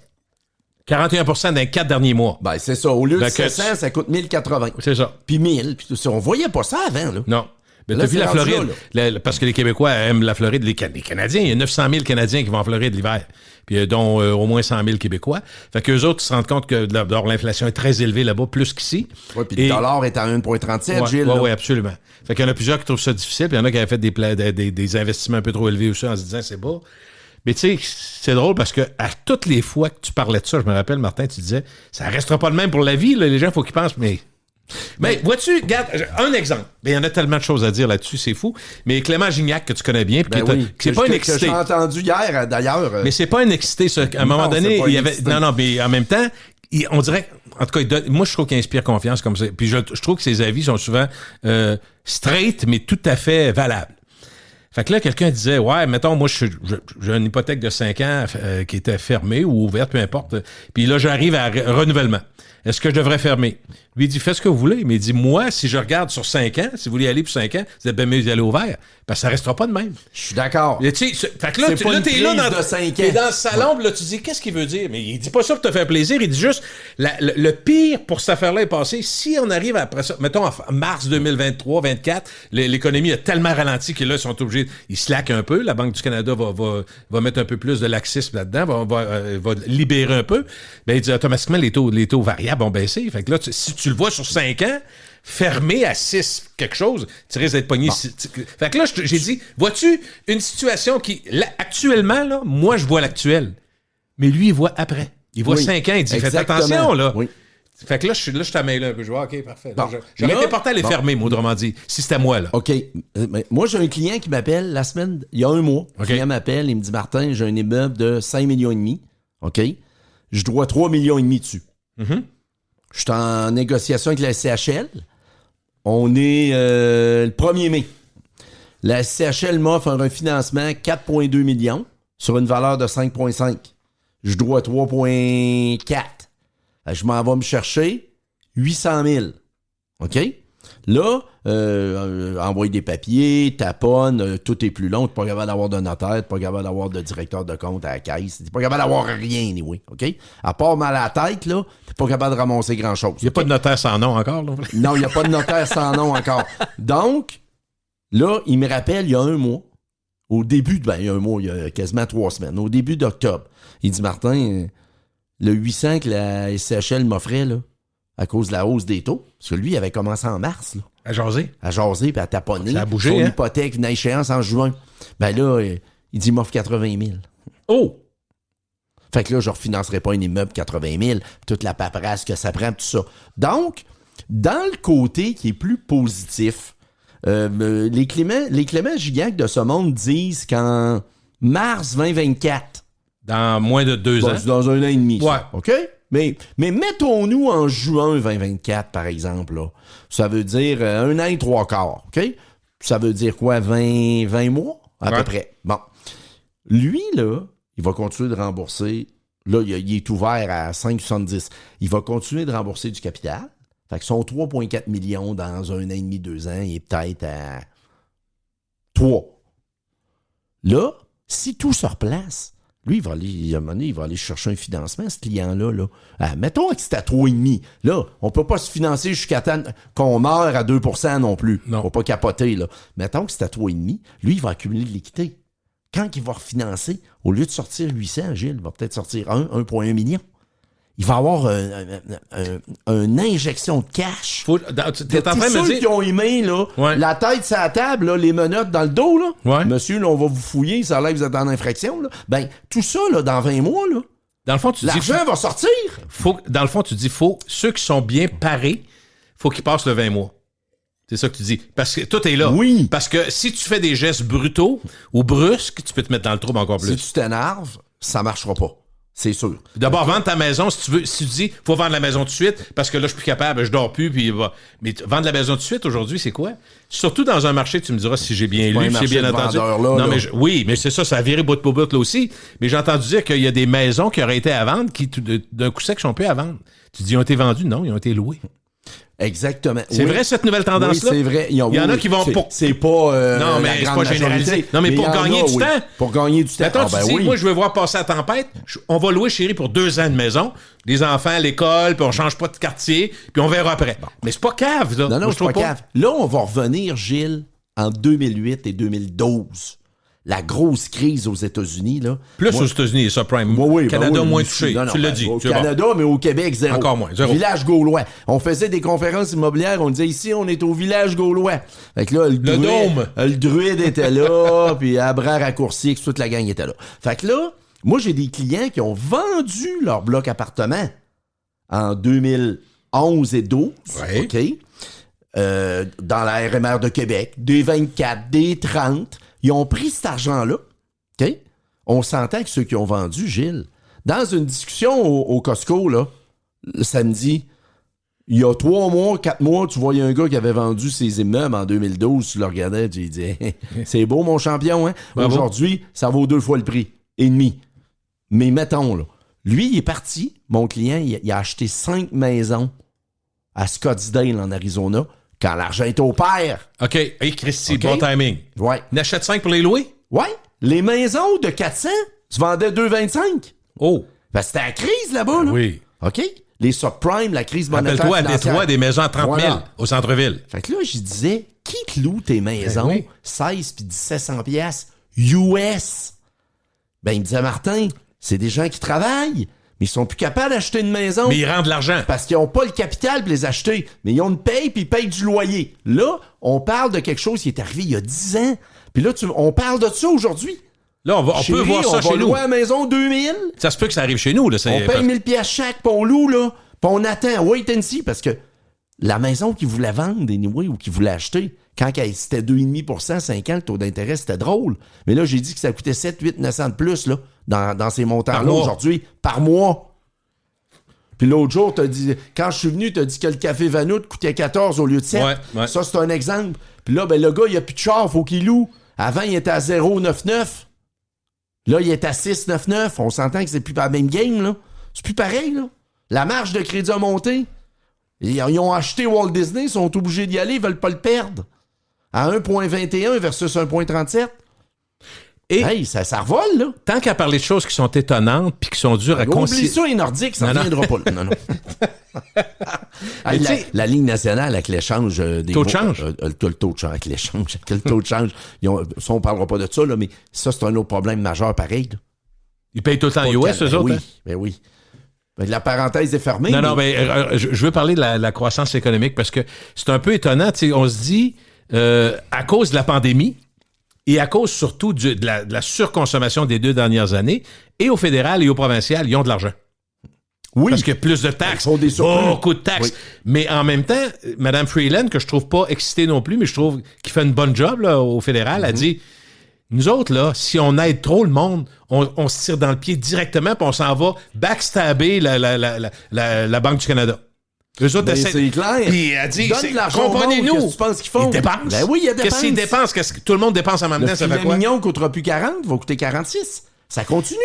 41% dans les 4 derniers mois. Ben, c'est ça. Au lieu de 700, ça coûte 1080. C'est ça. Puis 1000. Puis tout ça. On voyait pas ça avant, là. Non. Mais là, t'as vu la Floride, là. parce que les Québécois aiment la Floride, les Canadiens, il y a 900 000 Canadiens qui vont en Floride l'hiver, puis dont au moins 100 000 Québécois. Fait qu'eux autres, ils se rendent compte que l'inflation est très élevée là-bas, plus qu'ici. Oui, puis le dollar est à 1,37, Gilles. Oui, absolument. Fait qu'il y en a plusieurs qui trouvent ça difficile, puis il y en a qui avaient fait des investissements un peu trop élevés aussi en se disant c'est bas. Mais tu sais, c'est drôle parce que à toutes les fois que tu parlais de ça, je me rappelle, Martin, tu disais, ça restera pas le même pour la vie, là. Les gens, il faut qu'ils pensent, mais vois-tu, regarde, un exemple. Il y en a tellement de choses à dire là-dessus, c'est fou. Mais Clément Gignac, que tu connais bien, puis c'est pas un excité. Que j'ai entendu hier, d'ailleurs. Mais c'est pas un excité, ça. À un moment donné, il y avait. Non, mais en même temps, on dirait. En tout cas, moi, je trouve qu'il inspire confiance comme ça. Puis je trouve que ses avis sont souvent straight, mais tout à fait valables. Fait que là, quelqu'un disait, ouais, mettons, moi, j'ai une hypothèque de 5 ans qui était fermée ou ouverte, peu importe. Puis là, j'arrive à renouvellement. Est-ce que je devrais fermer? Lui, il dit, faites ce que vous voulez. Mais il dit, moi, si je regarde sur 5 ans, si vous voulez aller pour 5 ans, vous êtes bien mieux d'y aller ouvert. Parce que ça restera pas de même. Je suis d'accord. Fait que là, t'es là t'es dans le salon, puis là, tu dis, qu'est-ce qu'il veut dire? Mais il dit pas ça pour te faire plaisir. Il dit juste, le pire pour cette affaire-là est passé. Si on arrive après ça, mettons, en mars 2023-2024, l'économie a tellement ralenti que là, ils sont obligés, ils slackent un peu. La Banque du Canada va mettre un peu plus de laxisme là-dedans, va libérer un peu. Ben, il dit, automatiquement, les taux variables ont baissé. Fait que là, si tu le vois sur 5 ans, fermé à 6 quelque chose, tu risques d'être pogné. Bon. Fait que là, j'ai dit, vois-tu une situation qui, là, actuellement, là, moi, je vois l'actuel. Mais lui, il voit après. Il voit 5 ans, il dit, faites attention, là. Oui. Fait que là, je t'amène un peu. Je vois, OK, parfait. Bon. J'aurais été porté à les fermer, moi, autrement dit, si c'était moi, là. OK. Moi, j'ai un client qui m'appelle la semaine, il y a un mois. Okay. Le client m'appelle, il me dit, Martin, j'ai un immeuble de 5,5 millions. OK? Je dois 3,5 millions dessus. Mm-hmm. Je suis en négociation avec la SCHL. On est le 1er mai. La SCHL m'offre un refinancement 4,2 millions sur une valeur de 5,5. Je dois 3,4. Je m'en vais me chercher 800 000. OK? Là, envoyer des papiers, taponne, tout est plus long. T'es pas capable d'avoir de notaire, t'es pas capable d'avoir de directeur de compte à la caisse. T'es pas capable d'avoir rien, anyway, OK? À part mal à la tête, là, t'es pas capable de ramasser grand-chose. Il n'y a pas de notaire sans nom encore, là? Non, il n'y a pas de notaire sans nom encore. Donc, là, il me rappelle, il y a un mois, au début, il y a un mois, il y a quasiment 3 semaines, au début d'octobre, il dit, Martin, le 800 que la SCHL m'offrait, là, à cause de la hausse des taux. Parce que lui, il avait commencé en mars. Là, à jaser. À jaser, puis à taponner. Ça a bougé, son hein? hypothèque venait à échéance en juin. Ben là, il dit, il m'offre 80 000. Oh! Fait que là, je ne refinancerai pas un immeuble 80 000, toute la paperasse que ça prend, tout ça. Donc, dans le côté qui est plus positif, les Clément Gignac de ce monde disent qu'en mars 2024... Dans moins de 2 ans. Dans 1 an et demi. Ouais. Ça, OK? Mais mettons-nous en juin 2024, par exemple. Là. Ça veut dire 1 an et 3 quarts. OK? Ça veut dire quoi? 20 mois? À peu près. Bon. Lui, là, il va continuer de rembourser. Là, il est ouvert à 5,70. Il va continuer de rembourser du capital. Fait que son 3,4 millions dans 1 an et demi, 2 ans, il est peut-être à 3. Là, si tout se replace, lui, à un moment donné, il va aller chercher un financement, ce client-là. Là. Mettons que c'est à 3,5. Là, on ne peut pas se financer jusqu'à temps qu'on meure à 2% non plus. Non. On ne va pas capoter. Là. Mettons que c'est à 3,5. Lui, il va accumuler de l'équité. Quand il va refinancer, au lieu de sortir 800, Gilles, il va peut-être sortir 1,1 million. Il va avoir une injection de cash. T'es en train de me ceux dire... qui ont aimé, là, Ouais. la tête sur la table, là, les menottes dans le dos, là. Ouais. Monsieur, là, on va vous fouiller, ça a l'air que vous êtes en infraction. Là. Ben, tout ça, là, dans 20 mois, là, Dans le fond, tu dis... l'argent va sortir. Dans le fond, tu dis, ceux qui sont bien parés, faut qu'ils passent le 20 mois. C'est ça que tu dis. Parce que tout est là. Oui. Parce que si tu fais des gestes brutaux ou brusques, tu peux te mettre dans le trouble encore plus. Si tu t'énerves, ça marchera pas. C'est sûr. D'abord, vendre ta maison, si tu veux. Si tu dis, faut vendre la maison tout de suite, parce que là, je suis plus capable, je dors plus, puis mais vendre la maison tout de suite, aujourd'hui, c'est quoi? Surtout dans un marché, tu me diras si j'ai bien lu, si j'ai bien entendu. Non, mais oui, mais c'est ça, ça a viré bout pour bout là aussi. Mais j'ai entendu dire qu'il y a des maisons qui auraient été à vendre, qui, d'un coup sec, sont plus à vendre. Tu dis, ils ont été vendus? Non, ils ont été loués. Exactement. C'est vrai, cette nouvelle tendance-là? Oui, c'est vrai. Il y en a qui vont... C'est pas non, mais c'est pas généralisé. Non, mais pour gagner du temps. Pour gagner du temps. Attends, tu dis, moi, je veux voir passer la tempête. On va louer, chérie, pour 2 ans de maison. Les enfants, l'école, puis on change pas de quartier, puis on verra après. Bon. Mais c'est pas cave, là. Non, c'est pas cave. Là, on va revenir, Gilles, en 2008 et 2012. La grosse crise aux États-Unis, là. Plus aux États-Unis, ça, Prime. Oui, Canada, moins touché. Tu l'as dit. Au Canada, mais au Québec, zéro. Encore moins, zéro. Village gaulois. On faisait des conférences immobilières, on disait ici, on est au village gaulois. Fait que là, le druide était là, puis à bras raccourcis, toute la gang était là. Fait que là, moi, j'ai des clients qui ont vendu leur bloc appartement en 2011 et 12. Ouais. OK? Dans la RMR de Québec, des 24, des 30. Ils ont pris cet argent-là, OK? On s'entend que ceux qui ont vendu, Gilles, dans une discussion au Costco, là, le samedi, il y a 3 mois, 4 mois, tu voyais un gars qui avait vendu ses immeubles en 2012, tu le regardais, tu lui disais, c'est beau mon champion, hein? Bravo. Aujourd'hui, ça vaut 2 fois le prix, et demi. Mais mettons, là, lui, il est parti, mon client, il a acheté 5 maisons à Scottsdale, en Arizona, quand l'argent est au père. OK. Hey, Christy, bon timing. Ouais. On achète 5 pour les louer? Ouais. Les maisons de 400, tu vendais 2,25. Oh. Ben, c'était la crise là-bas, là. Oui. OK? Les subprimes, la crise monétaire Rappelle-toi, à financière. Détroit, des maisons à 30 000 au centre-ville. Fait que là, je disais, qui te loue tes maisons? Ben oui. 16 puis 1700 piastres US. Ben, il me disait, Martin, c'est des gens qui travaillent, mais ils sont plus capables d'acheter une maison. Mais ils rendent de l'argent. Parce qu'ils n'ont pas le capital pour les acheter. Mais ils ont une paye puis ils payent du loyer. Là, on parle de quelque chose qui est arrivé il y a 10 ans. Puis là, on parle de ça aujourd'hui. Là, on peut voir ça chez nous. On va louer à la maison 2000. Ça se peut que ça arrive chez nous. Là, On paye 1000 piastres chaque, puis on loue, là. Puis on attend, wait and see, parce que la maison qu'ils voulaient vendre, anyway, ou qu'ils voulaient acheter, quand c'était 2,5%, 5 ans, le taux d'intérêt, c'était drôle. Mais là, j'ai dit que ça coûtait 7, 8, 900 de plus, là, dans ces montants-là aujourd'hui, par mois. Puis l'autre jour, quand je suis venu, t'as dit que le café Vanout coûtait 14 au lieu de 7. Ouais. Ça, c'est un exemple. Puis là, ben, le gars, il a plus de char, faut qu'il loue. Avant, il était à 0,99. Là, il est à 6,99. On s'entend que c'est plus la même game, là. C'est plus pareil, là. La marge de crédit a monté. Ils ont acheté Walt Disney, ils sont obligés d'y aller, ils veulent pas le perdre. À 1,21 versus 1,37. Et hey, ça revole, là. Tant qu'à parler de choses qui sont étonnantes puis qui sont dures à concilier. Oublie ça, les Nordiques, ça ne reviendra pas. Là. Non. Hey, la Ligue nationale avec l'échange des taux de change. Le taux de change avec l'échange. Le taux de change. Ça, on ne parlera pas de ça, là, mais ça, c'est un autre problème majeur pareil. Là. Ils payent tout le temps US, eux autres? Oui, hein? ben oui. Ben, la parenthèse est fermée. Non, mais je veux parler de la croissance économique parce que c'est un peu étonnant. On se dit, à cause de la pandémie, et à cause surtout de la surconsommation des 2 dernières années, et au fédéral et au provincial, ils ont de l'argent. Oui. Parce qu'il y a plus de taxes, beaucoup de taxes. Oui. Mais en même temps, Mme Freeland, que je trouve pas excitée non plus, mais je trouve qu'il fait une bonne job là, au fédéral, a dit, nous autres, là, si on aide trop le monde, on se tire dans le pied directement puis on s'en va backstabber la Banque du Canada. Eux autres, c'est clair. Puis elle dit, comprenez-nous. Qu'est-ce que tu penses qu'ils font? Ils dépensent. Ben oui, ils dépensent. Qu'est-ce qu'ils dépensent? Qu'est-ce que tout le monde dépense en même temps? Ça fait quoi? Le mignon coûtera plus 40, va coûter 46. Ça continue.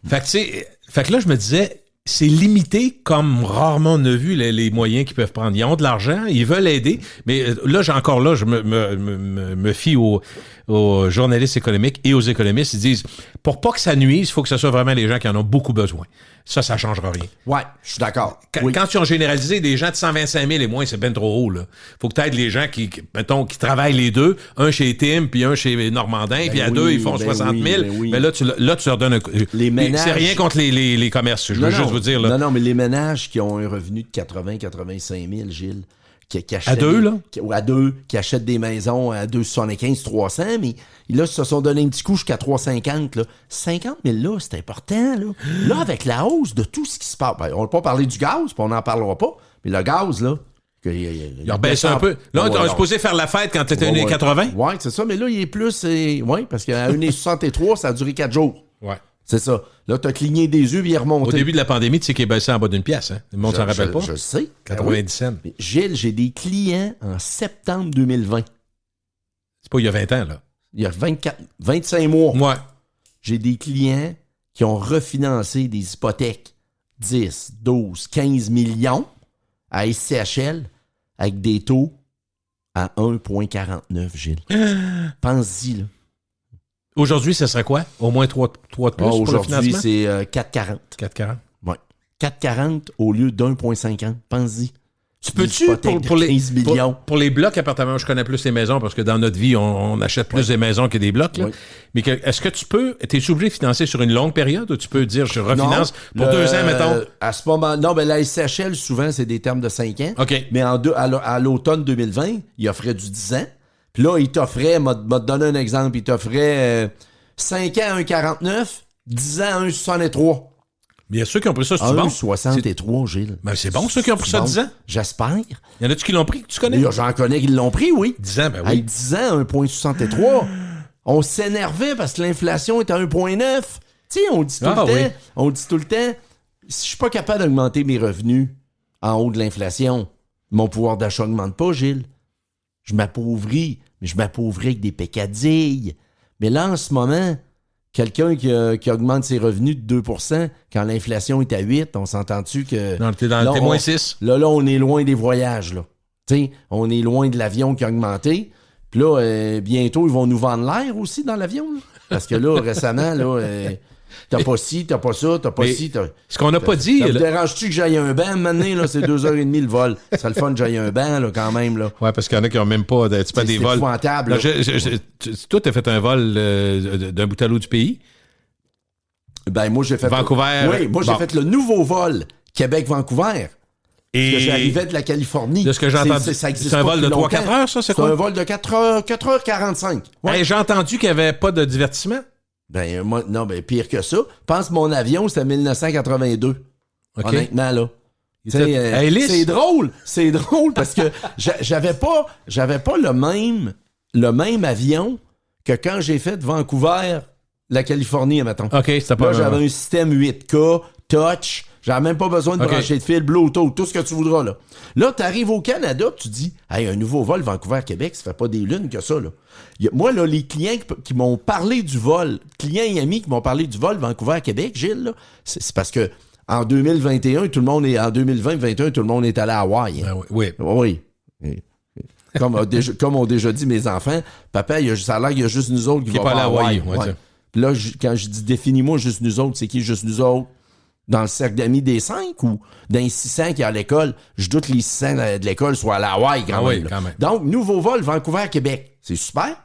Fait que là, je me disais, c'est limité comme rarement on a vu les moyens qu'ils peuvent prendre. Ils ont de l'argent, ils veulent aider, mais là, je me fie aux journalistes économiques et aux économistes. Ils disent, pour pas que ça nuise, il faut que ce soit vraiment les gens qui en ont beaucoup besoin. Ça changera rien. Ouais, je suis d'accord. Quand tu as généralisé des gens de 125 000 et moins, c'est ben trop haut, là. Faut que tu aides les gens qui travaillent les deux, un chez Tim, puis un chez Normandin, puis à deux, ils font 60 000. Mais là, tu leur donnes un... Les ménages... C'est rien contre les commerces, je veux juste vous dire, là. Non, mais les ménages qui ont un revenu de 80-85 000, Gilles, qui achètent... À deux, là? À deux, qui achètent des maisons à 275-300, mais là, ils se sont donné un petit coup jusqu'à 350, là. 50 000, là, c'est important, là. Là, avec la hausse de tout ce qui se passe... Ben, on n'a pas parlé du gaz, puis on n'en parlera pas, mais le gaz, là... Il a baissé un peu. Là, on est supposé faire la fête quand tu étais 1,80 $. Oui, c'est ça, mais là, il est plus... Oui, parce qu'à 1,63 $, ça a duré 4 jours. Ouais. C'est ça. Là, t'as cligné des yeux, puis il est remonté. Au début de la pandémie, tu sais qu'il est baissé en bas d'une pièce. Hein? Le monde s'en rappelle pas. Je sais. 90 cents. Mais Gilles, j'ai des clients en septembre 2020. C'est pas il y a 20 ans, là. Il y a 25 mois. Ouais. J'ai des clients qui ont refinancé des hypothèques 10, 12, 15 millions à SCHL avec des taux à 1,49, Gilles. Pense-y, là. Aujourd'hui, ce serait quoi? Au moins 3 de plus pour le financement? Aujourd'hui, c'est 4,40. 4,40? Oui. 4,40 au lieu d'1,50. Pense-y. Tu peux-tu, pour les blocs appartements, je connais plus les maisons parce que dans notre vie, on achète plus des maisons que des blocs. Là. Oui. Mais est-ce que t'es obligé de financer sur une longue période ou tu peux dire je refinance pour 2 ans, mettons? À ce moment, non, la SCHL, souvent, c'est des termes de 5 ans. OK. Mais à l'automne 2020, il offrait du 10 ans. Puis là, il t'offrait, m'a donné un exemple, il t'offrait 5 ans à 1,49, 10 ans à 1,63. Bien sûr qui ont pris ça, c'est bon. 1,63, Gilles. Ben, c'est bon, ceux qui ont pris ça 10 ans? J'espère. Y en a-tu qui l'ont pris, que tu connais? J'en connais qui l'ont pris, oui. 10 ans, ben oui. Avec 10 ans, 1,63. On s'énervait parce que l'inflation est à 1,9. Tu sais, on dit tout le temps, si je suis pas capable d'augmenter mes revenus en haut de l'inflation, mon pouvoir d'achat n'augmente pas, Gilles. Je m'appauvris, mais je m'appauvris avec des peccadilles. Mais là, en ce moment... Quelqu'un qui augmente ses revenus de 2% quand l'inflation est à 8, on s'entend-tu que... Non, t'es moins 6. Là, on est loin des voyages, là. T'sais, on est loin de l'avion qui a augmenté. Puis là, bientôt, ils vont nous vendre l'air aussi dans l'avion. Là. Parce que là, récemment, là, t'as pas ci, t'as pas ça, t'as pas ci. Ce qu'on n'a pas dit... Ça me dérange-tu que j'aille un banc maintenant, là, c'est 2h30 le vol. C'est le fun que j'aille un banc, là, quand même, là. Ouais, parce qu'il y en a qui n'ont même pas des vols. Épouvantable, là, toi, t'as fait un vol d'un bout à l'autre du pays? Ben, moi, j'ai fait... Vancouver. Oui, moi, j'ai fait le nouveau vol Québec-Vancouver. Parce que j'arrivais de la Californie. De ce que j'ai entendu, c'est un vol de 3-4 heures, ça, c'est quoi? C'est un vol de 4h45. Ouais. Hey, j'ai entendu qu'il n'y avait pas de divertissement. Ben, moi, non, ben, pire que ça. Pense mon avion, c'était 1982. Okay. Honnêtement, là. C'est drôle parce que j'avais pas le même avion que quand j'ai fait Vancouver, la Californie, mettons. OK, c'était pas... Là, j'avais un système 8K, touch, j'avais même pas besoin de brancher de fil, Bluetooth, tout ce que tu voudras, là. Là, t'arrives au Canada, tu dis, hey, un nouveau vol Vancouver-Québec, ça fait pas des lunes que ça, là. Moi, là, les clients qui m'ont parlé du vol, clients et amis qui m'ont parlé du vol Vancouver-Québec, Gilles, là, c'est parce que en 2021, en 2020-2021, tout le monde est allé à Hawaï. Hein. Oui. Comme ont déjà dit mes enfants, papa, ça a l'air qu'il y a juste nous autres qui vont pas à Hawaï. Ouais. Puis là, quand je dis définis-moi juste nous autres, c'est qui juste nous autres? Dans le cercle d'amis des 5 ou dans les 600 qui est à l'école? Je doute que les 600 de l'école soient à la Hawaï quand même. Donc, nouveau vol Vancouver-Québec. C'est super.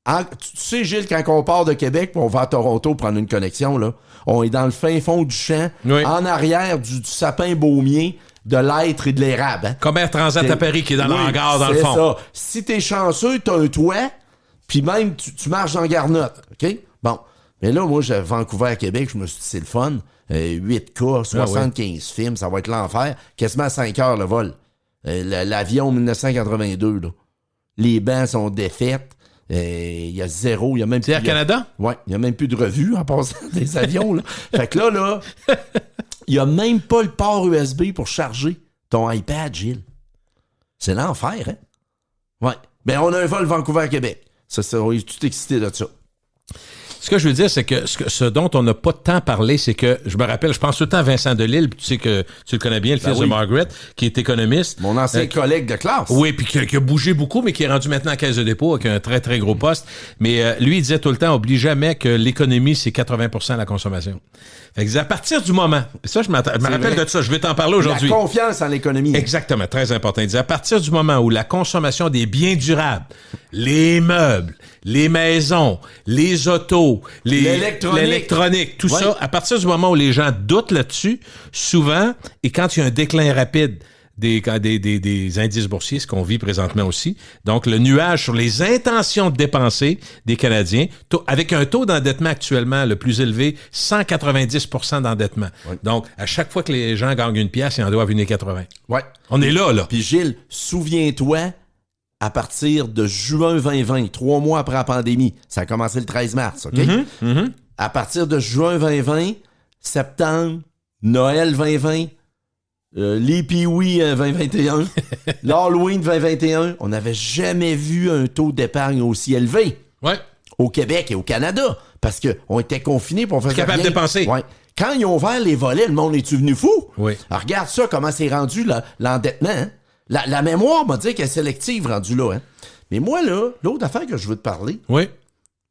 Tu sais, Gilles, quand on part de Québec et on va à Toronto prendre une connexion, là, on est dans le fin fond du champ, en arrière du sapin baumier, de l'être et de l'érable. Hein? Comme Air Transat à Paris qui est dans le hangar, dans le fond. C'est ça. Si t'es chanceux, t'as un toit, puis même, tu marches dans Garnotte. OK? Bon. Mais là, moi, j'ai Vancouver à Québec, je me suis dit, c'est le fun. 8K, 75 films, ça va être l'enfer. Quasiment 5 heures le vol. L'avion 1982, là. Les bancs sont défaits. Il y a zéro. Y a même c'est Air Canada? Oui, il n'y a même plus de revue en passant des avions. Là. Fait que là, il n'y a même pas le port USB pour charger ton iPad, Gilles. C'est l'enfer, hein? Ouais. Ben, on a un vol Vancouver-Québec. Ça, on est tout excité de ça. Ce que je veux dire, c'est que ce dont on n'a pas tant parlé, c'est que, je me rappelle, je pense tout le temps à Vincent Delisle, puis tu sais que tu le connais bien, le fils de Margaret, qui est économiste. Mon ancien collègue de classe. Oui, puis qui a bougé beaucoup, mais qui est rendu maintenant à Caisse de dépôt avec un très, très gros poste. Mais lui, il disait tout le temps, oublie jamais que l'économie, c'est 80% de la consommation. Fait que à partir du moment, ça, je me rappelle de ça, je vais t'en parler aujourd'hui. La confiance en l'économie. Exactement, très important. Il disait, à partir du moment où la consommation des biens durables, les meubles, les maisons, les autos, l'électronique, tout ça, à partir du moment où les gens doutent là-dessus, souvent, et quand il y a un déclin rapide des indices boursiers, ce qu'on vit présentement aussi. Donc, le nuage sur les intentions de dépenser des Canadiens, avec un taux d'endettement actuellement le plus élevé, 190% d'endettement. Oui. Donc, à chaque fois que les gens gagnent une pièce, ils en doivent une 80. Ouais. On est là. Puis Gilles, souviens-toi, à partir de juin 2020, 3 mois après la pandémie, ça a commencé le 13 mars, OK? À partir de juin 2020, septembre, Noël 2020, les Pee-Wee 2021, l'Halloween 2021, on n'avait jamais vu un taux d'épargne aussi élevé au Québec et au Canada parce qu'on était confinés pour faire capable de dépenser. Ouais. Quand ils ont ouvert les volets, le monde est-tu venu fou? Oui. Alors, regarde ça, comment c'est rendu l'endettement. Hein? La mémoire m'a dit qu'elle est sélective rendue là. Hein? Mais moi, là, l'autre affaire que je veux te parler,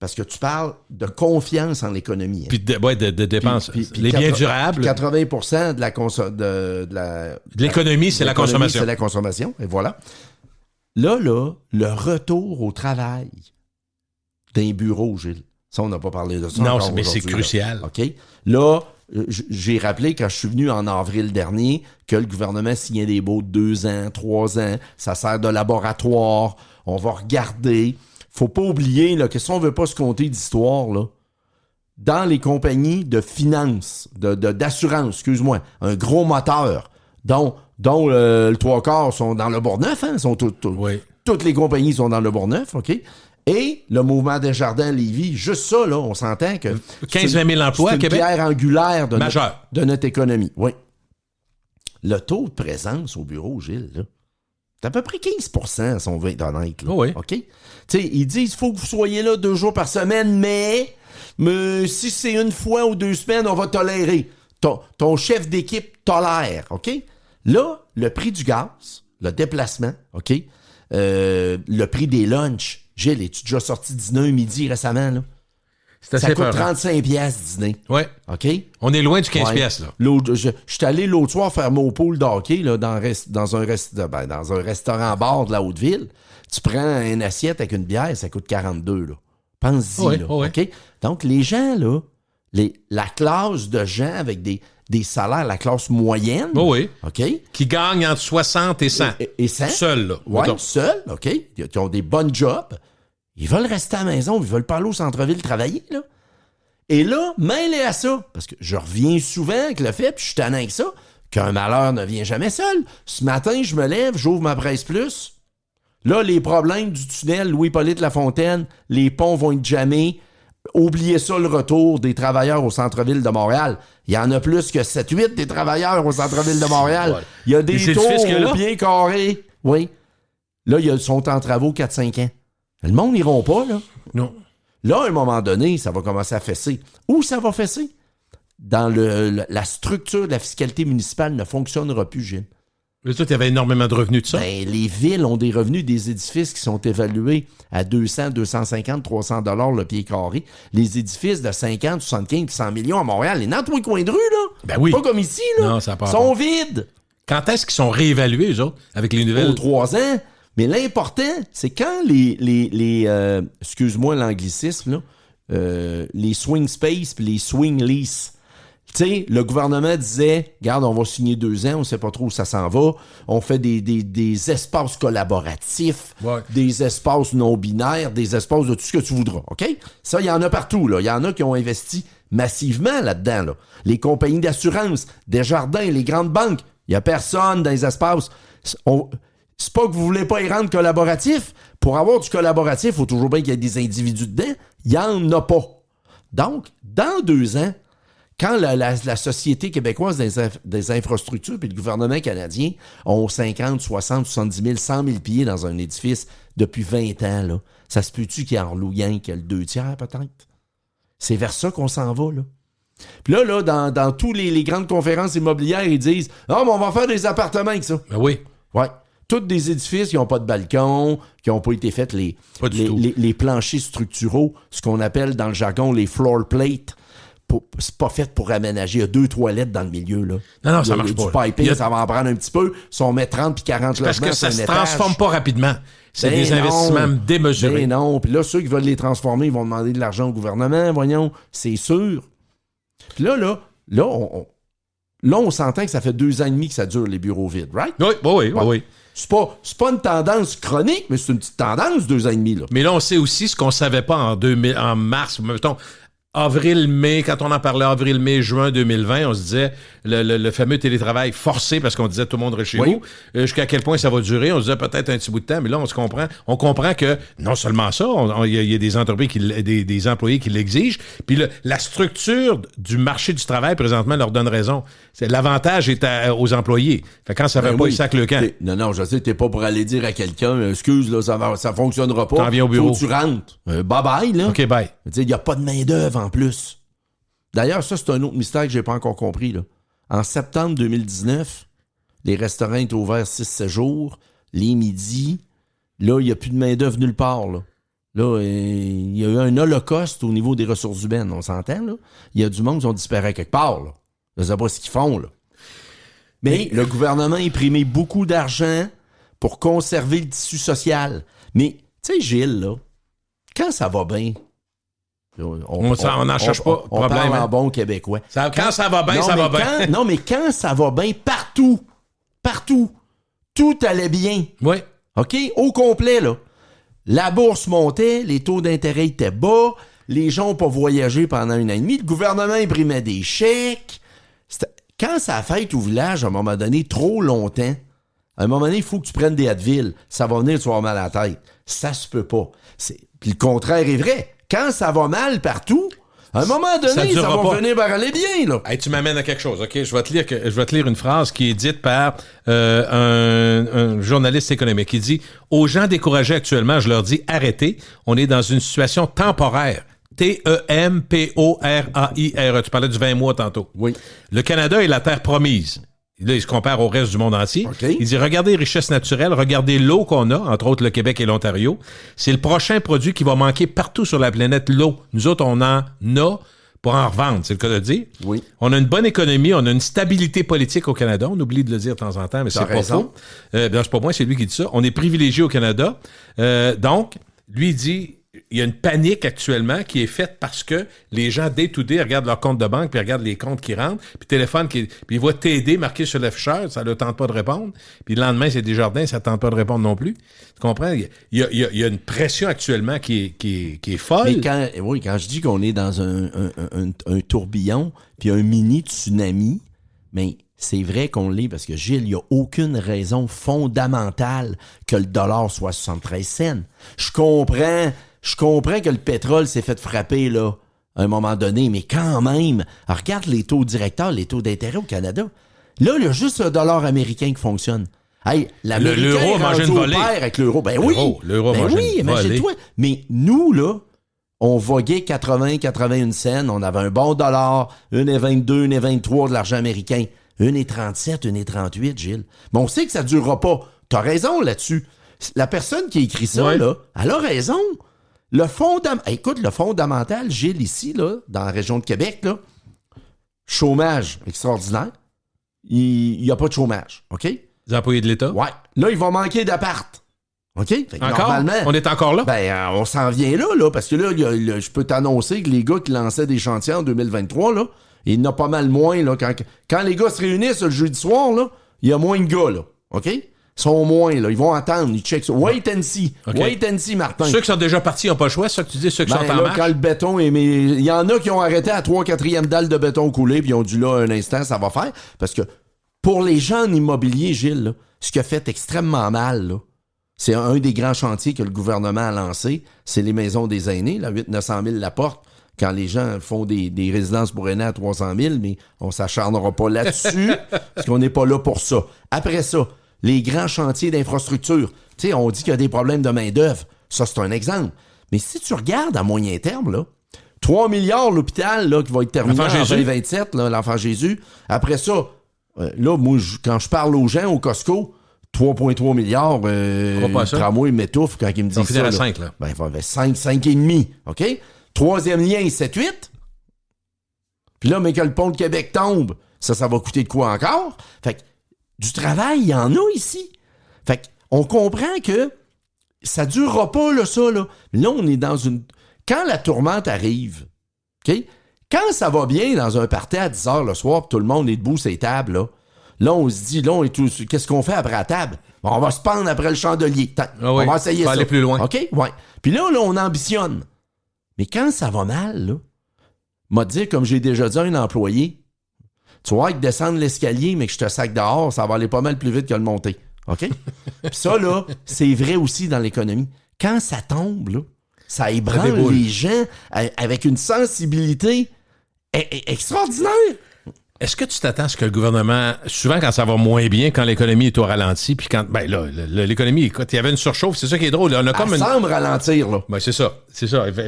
parce que tu parles de confiance en l'économie. Hein. Puis de dépenses. Puis les biens durables. 80% de l'économie, c'est la consommation. C'est la consommation, et voilà. Là, le retour au travail d'un bureau, Gilles. Ça, on n'a pas parlé de ça. Non, mais c'est crucial. Là. OK? Là, j'ai rappelé quand je suis venu en avril dernier que le gouvernement signait des baux de 2 ans, 3 ans. Ça sert de laboratoire. On va regarder. Faut pas oublier là, que si on veut pas se compter d'histoire, là, dans les compagnies de finance, d'assurance, excuse-moi, un gros moteur, dont le 3/4 sont dans le Bourgneuf, hein, toutes les compagnies sont dans le Bourgneuf, OK? Et le mouvement Desjardins-Lévis, juste ça, là, on s'entend que 15-20 000 emplois à Québec. C'est une pierre angulaire de notre économie. Oui. Le taux de présence au bureau, Gilles, là, c'est à peu près 15%, si on veut être honnête. Là. Oui. OK? Tu sais, ils disent qu'il faut que vous soyez là 2 jours par semaine, mais si c'est 1 fois ou 2 semaines, on va tolérer. Ton chef d'équipe tolère, OK? Là, le prix du gaz, le déplacement, OK? Le prix des lunchs. Gilles, es-tu déjà sorti dîner un midi récemment, là? Ça coûte 35 piastres dîner. Oui. OK? On est loin du 15 piastres, là. Je suis allé l'autre soir faire mon pool de hockey là, dans un restaurant-bar de la Haute-Ville. Tu prends une assiette avec une bière, ça coûte 42, là. Pense-y, là. OK? Donc, les gens, là, la classe de gens avec des salaires, la classe moyenne, OK? Qui gagnent entre 60 et 100. Et 100? Seuls, là. Oui, seuls, OK? Qui ont des bonnes jobs. Ils veulent rester à la maison, ils veulent pas aller au centre-ville travailler, là. Et là, mêlé à ça, parce que je reviens souvent avec le fait, puis je suis tannant avec ça, qu'un malheur ne vient jamais seul. Ce matin, je me lève, j'ouvre ma Presse Plus. Là, les problèmes du tunnel Louis-Hippolyte Lafontaine, les ponts vont être jamais. Oubliez ça, le retour des travailleurs au centre-ville de Montréal. Il y en a plus que 7-8 des travailleurs au centre-ville de Montréal. Ouais. Il y a des tours au pied carré. Oui. Là, ils sont en travaux 4-5 ans. Le monde n'iront pas, là. Non. Là, à un moment donné, ça va commencer à fesser. Où ça va fesser? Dans la structure de la fiscalité municipale ne fonctionnera plus, Gilles. Mais toi, il y avait énormément de revenus de ça? Ben, les villes ont des revenus des édifices qui sont évalués à 200, 250, 300 $ le pied carré. Les édifices de 50, 75, 100 millions à Montréal, les dans tous les coins de rue, là. Ben oui. Pas comme ici, là. Non, ça part sont vides. Quand est-ce qu'ils sont réévalués, eux autres, avec les nouvelles? 3 ans. Mais l'important, c'est quand excuse-moi l'anglicisme, là, les swing space puis les swing lease. Tu sais, le gouvernement disait, regarde, on va signer 2 ans, on sait pas trop où ça s'en va. On fait des espaces collaboratifs, des espaces non binaires, des espaces de tout ce que tu voudras, OK? Ça, il y en a partout, là. Il y en a qui ont investi massivement là-dedans, là. Les compagnies d'assurance, Desjardins, les grandes banques, il y a personne dans les espaces. C'est pas que vous voulez pas y rendre collaboratif. Pour avoir du collaboratif, il faut toujours bien qu'il y ait des individus dedans. Il n'y en a pas. Donc, dans 2 ans, quand la Société québécoise des infrastructures et le gouvernement canadien ont 50, 60, 70 000, 100 000 pieds dans un édifice depuis 20 ans, là, ça se peut-tu qu'il y en louille un qui a le 2 tiers peut-être? C'est vers ça qu'on s'en va, là. Puis là, dans tous les grandes conférences immobilières, ils disent « Ah, mais on va faire des appartements avec ça. » Ben oui. Ouais. Tous des édifices qui n'ont pas de balcon, qui n'ont pas été faits les planchers structuraux, ce qu'on appelle dans le jargon les floor plates. C'est pas fait pour aménager. Il y a 2 toilettes dans le milieu, là. Non, ça marche pas. Du piping, ça va en prendre un petit peu. Si on met 30 puis 40 logements, parce que ça se étage, transforme pas rapidement. C'est ben des investissements démesurés. Ben non. Puis là, ceux qui veulent les transformer, ils vont demander de l'argent au gouvernement, voyons. C'est sûr. Puis là, on s'entend que ça fait 2 ans et demi que ça dure, les bureaux vides, right? Oui. C'est pas une tendance chronique, mais c'est une petite tendance, 2 ans et demi, là. Mais là, on sait aussi ce qu'on savait pas en mars, mettons, avril-mai, quand on en parlait avril-mai, juin 2020, on se disait le fameux télétravail forcé parce qu'on disait tout le monde reste chez vous. Jusqu'à quel point ça va durer, on se disait peut-être un petit bout de temps, mais là, on comprend que non seulement ça, il y a des entreprises, des employés qui l'exigent, puis la structure du marché du travail présentement leur donne raison. L'avantage est aux employés. Fait quand ça va pas, ils sacent le camp. Non, je sais, t'es pas pour aller dire à quelqu'un, excuse, là, ça fonctionnera pas. T'en viens au bureau. Faut que tu rentres. Bye-bye, là. OK, bye. Il n'y a pas de main-d'œuvre en plus. D'ailleurs, ça, c'est un autre mystère que j'ai pas encore compris, là. En septembre 2019, les restaurants étaient ouverts 6-7 jours, les midis. Là, il n'y a plus de main-d'œuvre nulle part, là. Là, il y a eu un holocauste au niveau des ressources humaines, on s'entend, là. Il y a du monde qui ont disparu quelque part, là. Je ne sais pas ce qu'ils font, là. Mais le gouvernement a imprimé beaucoup d'argent pour conserver le tissu social. Mais, tu sais, Gilles, là, quand ça va bien, on n'en cherche pas. On parle en bon québécois. Quand ça va bien, ça va bien. Non, mais quand ça va bien, partout, tout allait bien. Oui. OK? Au complet, là. La bourse montait, les taux d'intérêt étaient bas, les gens n'ont pas voyagé pendant 1 an et demi, le gouvernement imprimait des chèques. Quand ça a fait au village, à un moment donné, trop longtemps, à un moment donné, il faut que tu prennes des Advil. Ça va venir, tu vas avoir mal à la tête. Ça se peut pas. Puis le contraire est vrai. Quand ça va mal partout, à un moment donné, ça va venir par aller bien, là. Hey, tu m'amènes à quelque chose, OK? Je vais te lire une phrase qui est dite par un journaliste économique. Il dit « Aux gens découragés actuellement, je leur dis arrêtez. On est dans une situation temporaire. Temporaire. Tu parlais du 20 mois tantôt. Oui. Le Canada est la terre promise. » Là, il se compare au reste du monde entier. Okay. Il dit, regardez les richesses naturelles, regardez l'eau qu'on a, entre autres le Québec et l'Ontario. C'est le prochain produit qui va manquer partout sur la planète, l'eau. Nous autres, on en a pour en revendre, c'est le cas de dire. Oui. On a une bonne économie, on a une stabilité politique au Canada. On oublie de le dire de temps en temps, mais c'est pas faux. C'est pas moi, c'est lui qui dit ça. On est privilégié au Canada. Donc, lui, il dit... Il y a une panique actuellement qui est faite parce que les gens, day to day, regardent leur compte de banque, puis regardent les comptes qui rentrent, puis téléphone, puis ils voient TD marqué sur l'afficheur, ça ne leur tente pas de répondre. Puis le lendemain, c'est Desjardins, ça ne tente pas de répondre non plus. Tu comprends? Il y a une pression actuellement qui est folle. Mais quand je dis qu'on est dans un tourbillon, puis un mini tsunami, mais c'est vrai qu'on l'est parce que, Gilles, il n'y a aucune raison fondamentale que le dollar soit 73 cents. Je comprends que le pétrole s'est fait frapper, là, à un moment donné, mais quand même, regarde les taux directeurs, les taux d'intérêt au Canada. Là, il y a juste le dollar américain qui fonctionne. Hey, l'euro a mangé une volée. Avec l'euro. Ben oui, l'euro a mangé une volée. Imagine-toi. Mais nous, là, on voguait 81 cents, on avait un bon dollar, 1,22, 1,23 de l'argent américain. 1,37, 1,38, Gilles. Mais on sait que ça ne durera pas. T'as raison là-dessus. La personne qui a écrit ça, là, elle a raison. Écoute, le fondamental, Gilles, ici, là, dans la région de Québec, là, chômage extraordinaire. Il n'y a pas de chômage, OK? Les employés de l'État? Ouais. Là, il va manquer d'appart. OK? Fait que encore? Normalement, on est encore là? Ben, on s'en vient là, parce que là, je peux t'annoncer que les gars qui lançaient des chantiers en 2023, là, il y en a pas mal moins, là. Quand les gars se réunissent le jeudi soir, là, il y a moins de gars, là. OK? Ils sont moins, là. Ils vont attendre, ils checkent ça. Wait and see. Okay. Wait and see, Martin. Ceux qui sont déjà partis n'ont pas le choix, c'est ça que tu dis, ceux qui sont en marche? Quand le béton est... Il y en a qui ont arrêté à 3/4e dalle de béton coulé, puis ils ont dit là, un instant, ça va faire. Parce que pour les gens en immobilier, Gilles, là, ce qui a fait extrêmement mal, là, c'est un des grands chantiers que le gouvernement a lancé, c'est les maisons des aînés, là, 800-900 000 la porte. Quand les gens font des résidences pour aînés à 300 000, mais on ne s'acharnera pas là-dessus, parce qu'on n'est pas là pour ça. Après ça, les grands chantiers d'infrastructure. Tu sais, on dit qu'il y a des problèmes de main-d'œuvre. Ça, c'est un exemple. Mais si tu regardes à moyen terme, là, 3 milliards l'hôpital là, qui va être terminé en L'Enfant Jésus. 2027, là, l'Enfant Jésus. Après ça, là, moi, quand je parle aux gens au Costco, 3,3 milliards, prends-moi, il m'étouffe quand il me dit ça. On finit à 5, là. Ben, il va avoir 5,5, OK? Troisième lien, 7-8. Puis là, mais que le pont de Québec tombe, ça va coûter de quoi encore? Fait que du travail, il y en a ici. Fait que on comprend que ça durera pas, là, ça, là. Là, on est dans une... Quand la tourmente arrive, OK? Quand ça va bien dans un party à 10 h le soir, pis tout le monde est debout sur les tables, là, on se dit, là, on est tous... Qu'est-ce qu'on fait après la table? On va se pendre après le chandelier. On va essayer ça. Aller plus loin. OK? Ouais. Puis là, on ambitionne. Mais quand ça va mal, là, m'a dit, comme j'ai déjà dit à un employé, tu vois, que descendre l'escalier, mais que je te sac dehors, ça va aller pas mal plus vite que le monter. OK? Puis ça, là, c'est vrai aussi dans l'économie. Quand ça tombe, là, ça ébranle les gens avec une sensibilité extraordinaire. Est-ce que tu t'attends à ce que le gouvernement, souvent quand ça va moins bien, quand l'économie est au ralenti, puis quand, ben là, l'économie, écoute, il y avait une surchauffe, c'est ça qui est drôle. On a comme semble ralentir, là. Ben c'est ça.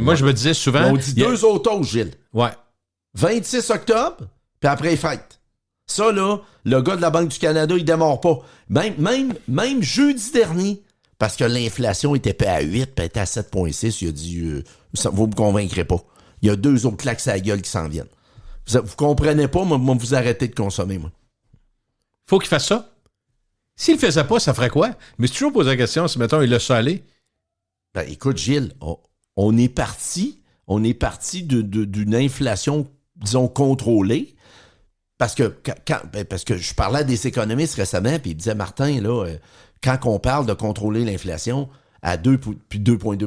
Moi, je me disais souvent... On dit deux autos, Gilles. Ouais. 26 octobre, puis après les fêtes. Ça, là, le gars de la Banque du Canada, il démarre pas. Même jeudi dernier, parce que l'inflation était pas à 8, puis était à 7,6, il a dit, vous me convaincrez pas. Il y a deux autres claques à la gueule qui s'en viennent. Vous comprenez pas, moi, vous arrêtez de consommer, moi. Faut qu'il fasse ça. S'il le faisait pas, ça ferait quoi? Mais c'est toujours posé la question, si, mettons, il laisse ça aller. Ben, écoute, Gilles, on est parti d'une inflation, disons, contrôlée. Parce que je parlais à des économistes récemment, puis ils disaient, Martin, là, quand on parle de contrôler l'inflation à 2,2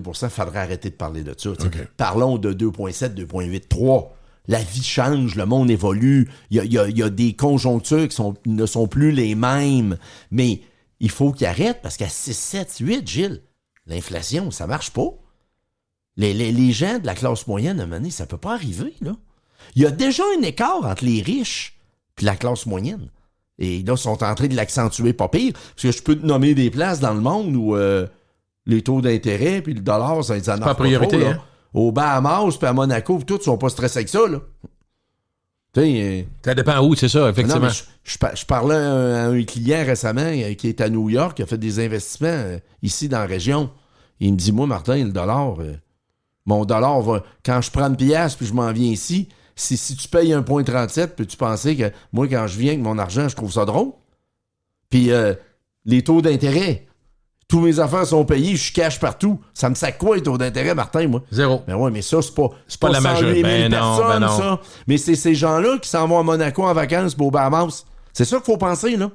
%, il faudrait arrêter de parler de ça. Okay. Parlons de 2,7, 2,8, 3. La vie change, le monde évolue, il y a des conjonctures qui ne sont plus les mêmes, mais il faut qu'ils arrêtent parce qu'à 6, 7, 8, Gilles, l'inflation, ça marche pas. Les gens de la classe moyenne, à un moment donné, ça peut pas arriver, là. Il y a déjà un écart entre les riches et la classe moyenne. Et là, ils sont en train de l'accentuer pas pire, parce que je peux te nommer des places dans le monde où les taux d'intérêt puis le dollar, ça les en pas priorité, trop, hein? Aux Bahamas puis à Monaco, tous sont pas stressés avec ça, là. Ça dépend où, c'est ça, effectivement. Non, je parlais à un client récemment qui est à New York, qui a fait des investissements ici dans la région. Il me dit, moi, Martin, le dollar, mon dollar va... Quand je prends une pièce puis je m'en viens ici, si tu payes 1,37, peux-tu penser que moi, quand je viens avec mon argent, je trouve ça drôle? Puis les taux d'intérêt, tous mes affaires sont payées, je cache partout. Ça me sac quoi, les taux d'intérêt, Martin, moi? 0. Ben ouais, mais ça, c'est pas la majorité. Ben non. Ça. Mais c'est ces gens-là qui s'en vont à Monaco en vacances pour Bahamas. C'est ça qu'il faut penser, là.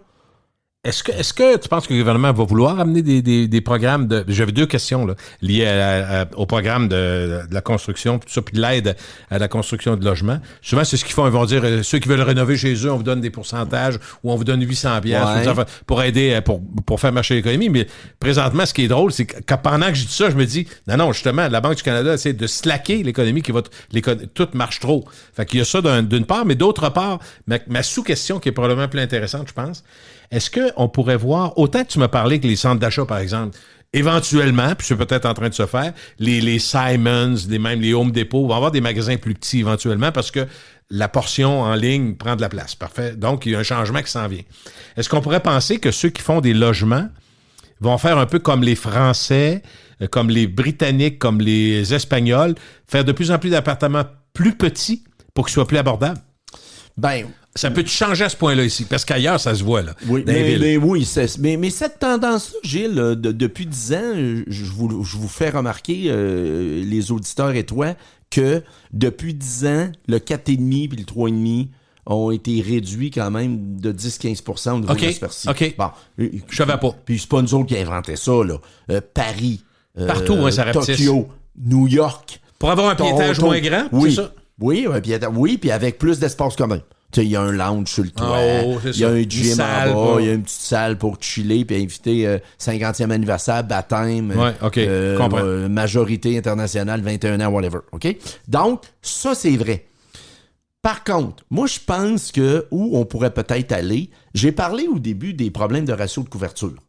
Est-ce que tu penses que le gouvernement va vouloir amener des programmes de... J'avais deux questions là, liées au programme de la construction, tout ça, puis de l'aide à la construction de logements. Souvent, c'est ce qu'ils font. Ils vont dire, ceux qui veulent rénover chez eux, on vous donne des pourcentages ou on vous donne 800 $ pour aider, pour faire marcher l'économie. Mais présentement, ce qui est drôle, c'est que pendant que je dis ça, je me dis, non, justement, la Banque du Canada essaie de slacker l'économie tout marche trop. Fait qu'il y a ça d'une part, mais d'autre part, ma sous-question qui est probablement plus intéressante, je pense, est-ce qu'on pourrait voir, autant que tu m'as parlé que les centres d'achat, par exemple, éventuellement, puis c'est peut-être en train de se faire, les Simons, même les Home Depot, vont avoir des magasins plus petits éventuellement parce que la portion en ligne prend de la place. Parfait. Donc, il y a un changement qui s'en vient. Est-ce qu'on pourrait penser que ceux qui font des logements vont faire un peu comme les Français, comme les Britanniques, comme les Espagnols, faire de plus en plus d'appartements plus petits pour qu'ils soient plus abordables? Ben... Ça peut changer à ce point-là ici, parce qu'ailleurs, ça se voit, là. Oui, mais cette tendance-là, Gilles, depuis 10 ans, je vous fais remarquer, les auditeurs et toi, que depuis 10 ans, le 4,5 puis le 3,5 ont été réduits quand même de 10-15 % au niveau de la superficie. OK. Bon, je savais pas. Puis c'est pas nous autres qui inventaient ça, là. Paris, partout, ça Tokyo, New York. Pour avoir un piétage moins grand, oui, c'est ça? Oui, puis avec plus d'espace commun. Il y a un lounge sur le toit, il y a un gym en bas, il y a une petite salle pour chiller puis inviter 50e anniversaire, baptême, majorité internationale, 21 ans, whatever. OK? Donc, ça, c'est vrai. Par contre, moi, je pense que où on pourrait peut-être aller, j'ai parlé au début des problèmes de ratio de couverture.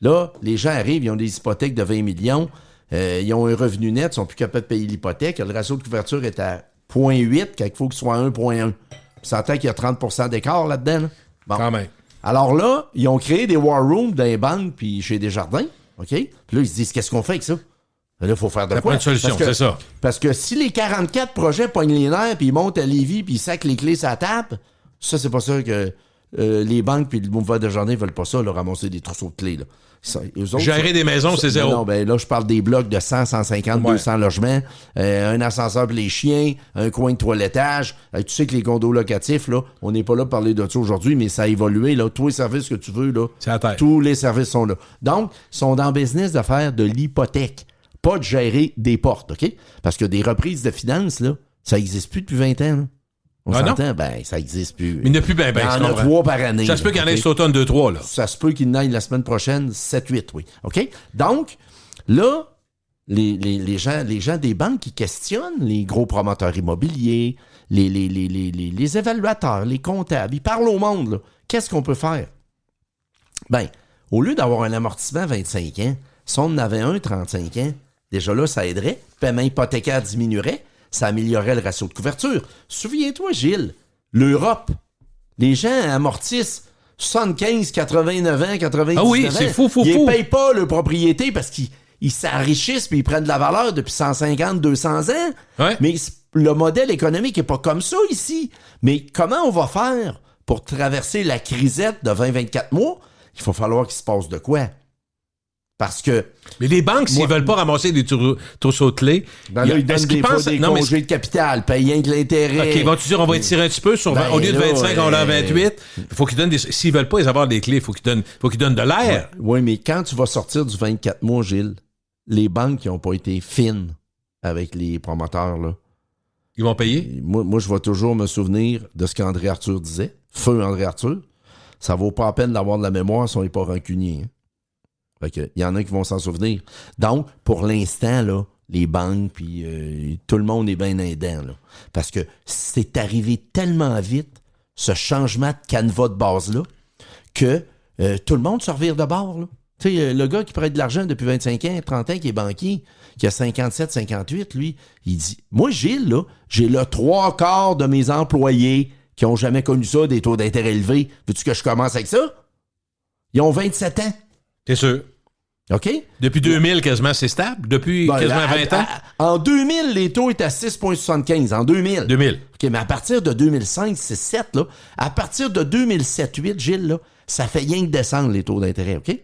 Là, les gens arrivent, ils ont des hypothèques de 20 millions. Ils ont un revenu net, ils sont plus capables de payer l'hypothèque. Le ratio de couverture est à 0,8 quand il faut qu'il soit à 1,1. Tu s'entend qu'il y a 30% d'écart là-dedans. Là? Bon. Quand même. Alors là, ils ont créé des war rooms dans les banques puis chez Desjardins. OK? Puis là, ils se disent, qu'est-ce qu'on fait avec ça? Là, il faut faire de Ça quoi? prend une solution, c'est ça. Parce que si les 44 projets pognent les nerfs puis ils montent à Lévis puis ils sacent les clés sur la table, ça, c'est pas ça que les banques puis le mouvement Desjardins veulent pas ça, là, ramasser des trousseaux de clés. Là. Gérer des maisons, c'est zéro. Non, ben là, je parle des blocs de 100, 150, 200 logements, un ascenseur pour les chiens, un coin de toilettage. Tu sais que les condos locatifs, là, on n'est pas là pour parler de ça aujourd'hui, mais ça a évolué. Là, tous les services que tu veux, là, c'est à terre. Tous les services sont là. Donc, ils sont dans le business de faire de l'hypothèque, pas de gérer des portes, OK? Parce que des reprises de finances, là, ça n'existe plus depuis 20 ans. Là. On s'entend? Ben, ça n'existe plus. Mais il n'y en a plus ben. Il y en a 3 par année. Ça se peut qu'il y en ait cet automne 2-3, là. Ça se peut qu'il y en ait la semaine prochaine 7-8, oui. OK? Donc, là, les gens des banques qui questionnent les gros promoteurs immobiliers, les évaluateurs, les comptables, ils parlent au monde, là. Qu'est-ce qu'on peut faire? Ben, au lieu d'avoir un amortissement à 25 ans, si on en avait un 35 ans, déjà là, ça aiderait. Le paiement hypothécaire diminuerait. Ça améliorerait le ratio de couverture. Souviens-toi, Gilles, l'Europe, les gens amortissent 75, 89 ans, 99 ans. Ah oui, c'est fou. Ils ne payent pas leur propriété parce qu'ils s'enrichissent puis ils prennent de la valeur depuis 150, 200 ans. Ouais. Mais le modèle économique n'est pas comme ça ici. Mais comment on va faire pour traverser la crisette de 20-24 mois? Il va falloir qu'il se passe de quoi? Parce que... Mais les banques, s'ils veulent pas ramasser des trousseaux de clés... Ben là, ils donnent des congés de capital, payant de l'intérêt. OK, vont-tu dire, on va étirer un petit peu sur... au lieu de 25, on l'a 28. Il faut qu'ils donnent des... S'ils veulent pas avoir des clés, il faut qu'ils donnent de l'air. Oui, mais quand tu vas sortir du 24 mois, Gilles, les banques qui n'ont pas été fines avec les promoteurs, là... Ils vont payer? Moi, je vais toujours me souvenir de ce qu'André Arthur disait. Feu André Arthur. Ça vaut pas la peine d'avoir de la mémoire si on n'est pas rancunier. Hein? Fait que, il y en a qui vont s'en souvenir. Donc, pour l'instant, là, les banques, puis tout le monde est bien aidant. Là, parce que c'est arrivé tellement vite, ce changement de canevas de base-là, que tout le monde se revire de bord. Tu sais, le gars qui prête de l'argent depuis 25 ans, 30 ans, qui est banquier, qui a 57, 58, lui, il dit, moi, Gilles, là, j'ai le 3/4 de mes employés qui n'ont jamais connu ça, des taux d'intérêt élevés. Veux-tu que je commence avec ça? Ils ont 27 ans. T'es sûr? OK? Depuis 2000, quasiment, c'est stable? Depuis quasiment 20 ans? En 2000, les taux étaient à 6,75. En 2000. 2000. OK, mais à partir de 2005, c'est 7, là. À partir de 2007-8, Gilles, là, ça fait rien que descendre, les taux d'intérêt, OK?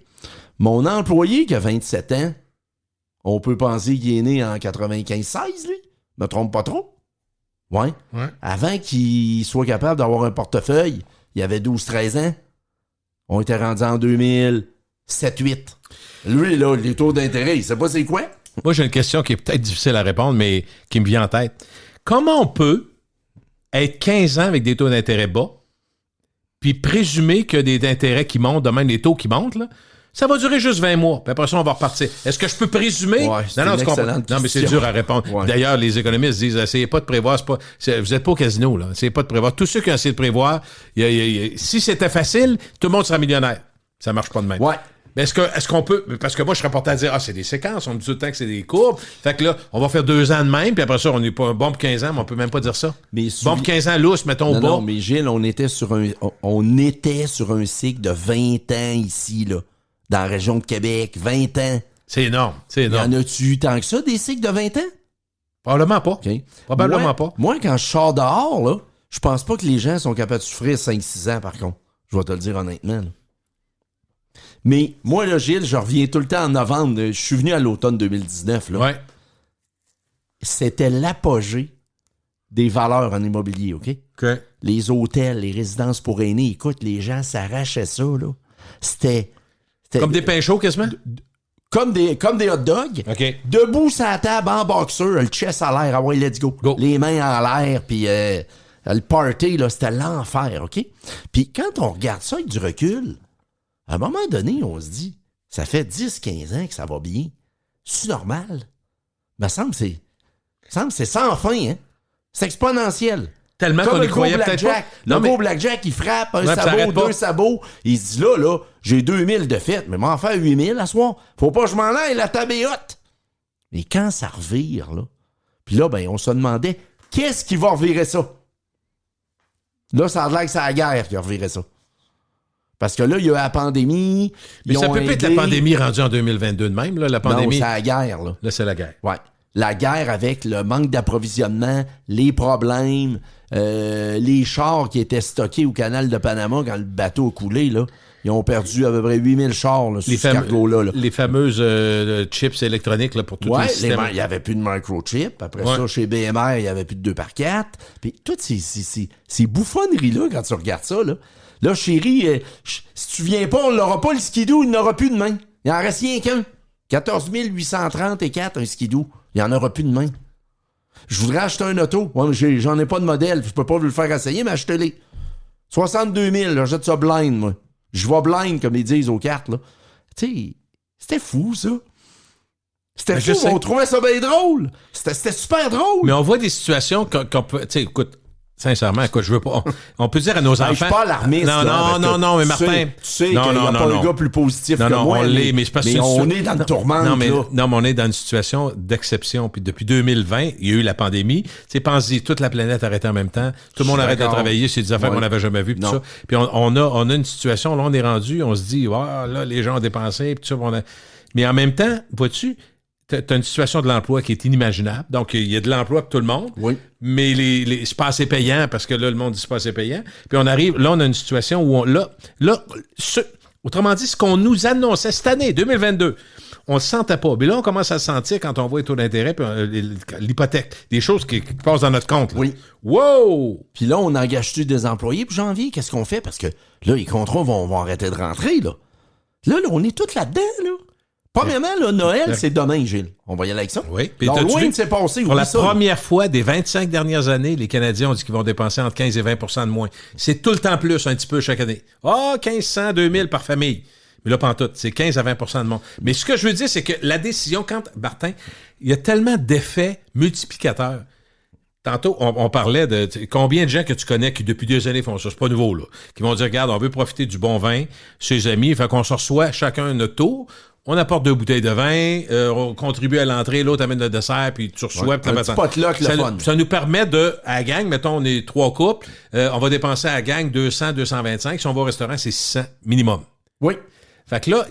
Mon employé qui a 27 ans, on peut penser qu'il est né en 95-16, lui. Me trompe pas trop? Ouais. Avant qu'il soit capable d'avoir un portefeuille, il avait 12-13 ans. On était rendu en 2007-8. Lui, là, les taux d'intérêt, il sait pas c'est quoi? Moi, j'ai une question qui est peut-être difficile à répondre, mais qui me vient en tête. Comment on peut être 15 ans avec des taux d'intérêt bas, puis présumer que des intérêts qui montent, de même les taux qui montent, là, ça va durer juste 20 mois, puis après ça, on va repartir. Est-ce que je peux présumer? Ouais, c'est une excellente non, mais c'est dur à répondre. Ouais. D'ailleurs, les économistes disent, essayez pas de prévoir, vous n'êtes pas au casino, là. Essayez pas de prévoir. Tous ceux qui ont essayé de prévoir, si c'était facile, tout le monde serait millionnaire. Ça marche pas de même. Ouais. Mais est-ce qu'on peut... Parce que moi, je serais porté à dire, c'est des séquences, on me dit tout le temps que c'est des courbes. Fait que là, on va faire 2 ans de même, puis après ça, on n'est pas bon pour 15 ans, mais on peut même pas dire ça. Mais bon pour 15 ans, lousse, mettons au bas. Non, mais Gilles, on était sur un cycle de 20 ans ici, là, dans la région de Québec. 20 ans. C'est énorme, c'est énorme. Y en a-tu eu tant que ça, des cycles de 20 ans? Probablement pas. Okay. Probablement pas. Moi, quand je sors dehors, là, je pense pas que les gens sont capables de souffrir 5-6 ans, par contre. Je vais te le dire honnêtement, là. Mais moi, là, Gilles, je reviens tout le temps en novembre. Je suis venu à l'automne 2019. Là. Ouais. C'était l'apogée des valeurs en immobilier, OK? Les hôtels, les résidences pour aînés. Écoute, les gens s'arrachaient ça, là. C'était comme des pains chauds, quasiment? Comme des hot dogs. OK. Debout sur la table, en boxeur, le chest à l'air. Ah ouais, let's go. Les mains en l'air, puis le party, là, c'était l'enfer, OK? Puis quand on regarde ça avec du recul... À un moment donné, on se dit, ça fait 10-15 ans que ça va bien. C'est normal. Me semble c'est sans fin, hein? C'est exponentiel. Tellement qu'on y croyait peut-être pas. Le beau blackjack, il frappe un sabot, 2 sabots. Il se dit là, j'ai 2000 de fête, mais m'en faire 8000 à soir. Faut pas que je m'en aille, la table est haute. Mais quand ça revire, là, puis là, ben, on se demandait, qu'est-ce qui va revirer ça? Là, ça a l'air que c'est la guerre qui a reviré ça. Parce que là, il y a la pandémie. Mais ça peut pas être la pandémie rendue en 2022 de même, là, la pandémie. Non, c'est la guerre, là. Là, c'est la guerre. Ouais. La guerre avec le manque d'approvisionnement, les problèmes, les chars qui étaient stockés au canal de Panama quand le bateau a coulé, là. Ils ont perdu à peu près 8000 chars là, sur ce cargo-là. Là. Les fameuses chips électroniques là, pour tous les systèmes. Il n'y avait plus de microchip. Après ça, chez BMR, il n'y avait plus de 2x4. Puis toutes ces bouffonneries-là, quand tu regardes ça, là chérie, si tu viens pas, on l'aura pas le skidoo, il n'aura plus de main. Il en reste rien qu'un. 14 834, un skidoo. Il n'y en aura plus de main. Je voudrais acheter un auto. Ouais, mais j'en ai pas de modèle. Je peux pas vous le faire essayer, mais achetez-les. 62 000, là, jette ça blind, moi. Je vois blind, comme ils disent aux cartes, là. Tu sais, c'était fou, ça. C'était fou, on trouvait ça bien drôle. C'était super drôle. Mais on voit des situations qu'on peut... Tu sais, écoute, sincèrement, je veux pas... On peut dire à nos enfants... Je suis pas alarmiste. Non, mais Martin... Tu sais qu'il n'y a pas un gars plus positif que moi. On l'est, mais c'est parce que... on est dans le tourmente, non, mais on est dans une situation d'exception. Puis depuis 2020, il y a eu la pandémie. Tu sais, pense-y, toute la planète arrêtait en même temps. Tout le monde arrête de travailler. C'est des affaires qu'on n'avait jamais vues. Puis ça. Puis on a une situation, là, on est rendu, on se dit, là, les gens ont dépensé. Puis ça, mais en même temps, vois-tu... T'as une situation de l'emploi qui est inimaginable. Donc, il y a de l'emploi pour tout le monde. Oui. Mais c'est pas assez payant parce que là, le monde dit c'est pas assez payant. Puis on arrive, là, on a une situation où autrement dit, ce qu'on nous annonçait cette année, 2022, on le sentait pas. Mais là, on commence à le sentir quand on voit les taux d'intérêt puis l'hypothèque. Des choses qui passent dans notre compte. Là. Oui. Wow! Puis là, on engage-tu des employés pour janvier? Qu'est-ce qu'on fait? Parce que là, les contrats vont arrêter de rentrer, là. Là, on est tous là-dedans, là. Premièrement, là, Noël, c'est demain, Gilles. On va y aller avec ça. Oui. Puis Halloween, c'est passé. Pour la première fois des 25 dernières années, les Canadiens ont dit qu'ils vont dépenser entre 15 et 20 % de moins. C'est tout le temps plus, un petit peu chaque année. 1500, 2000 par famille. Mais là, pas en tout. C'est 15 à 20 % de moins. Mais ce que je veux dire, c'est que la décision, Martin, il y a tellement d'effets multiplicateurs. Tantôt, on parlait de combien de gens que tu connais qui, depuis 2 années, font ça. C'est pas nouveau, là. Qui vont dire, regarde, on veut profiter du bon vin, ses amis, fait qu'on se reçoit chacun notre tour. On apporte 2 bouteilles de vin, on contribue à l'entrée, l'autre amène le dessert, puis tu reçois. Un petit potluck, le fun. Ça nous permet à la gang, mettons, on est 3 couples, on va dépenser à la gang 200, 225. Si on va au restaurant, c'est 600 minimum. Oui. Fait que là,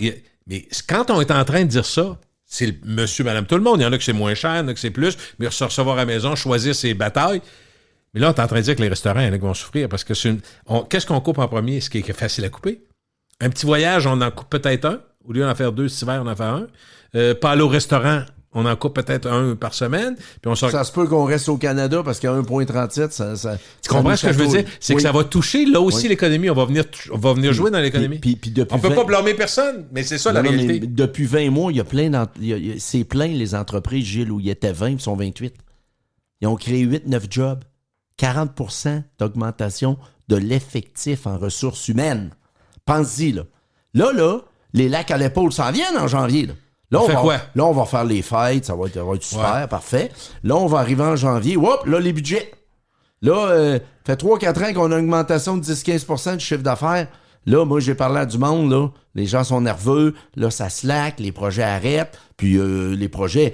mais quand on est en train de dire ça, c'est le monsieur, madame, tout le monde. Il y en a que c'est moins cher, il y en a que c'est plus, mais se recevoir à la maison, choisir ses batailles. Mais là, on est en train de dire que les restaurants, il y en a qui vont souffrir parce que qu'est-ce qu'on coupe en premier? Ce qui est facile à couper. Un petit voyage, on en coupe peut-être un. Au lieu d'en faire 2 cet hiver, on en fait un. Pas aller au restaurant, on en coupe peut-être un par semaine. Puis ça se peut qu'on reste au Canada parce qu'à 1,37, ça tu comprends ce que je veux dire? C'est que ça va toucher là aussi l'économie. On va venir jouer dans l'économie. Puis on peut pas blâmer personne, mais c'est ça la réalité. Depuis 20 mois, il y a c'est plein les entreprises, Gilles, où il y était 20, ils sont 28. Ils ont créé 8-9 jobs. 40% d'augmentation de l'effectif en ressources humaines. Pense-y, là. Là, les lacs à l'épaule s'en viennent en janvier. Là, on va faire les fêtes, ça va être super, parfait. Là, on va arriver en janvier. Hop, là, les budgets. Là, fait 3-4 ans qu'on a une augmentation de 10-15% du chiffre d'affaires. Là, moi, j'ai parlé à du monde, là. Les gens sont nerveux. Là, ça slack, les projets arrêtent. Puis les projets,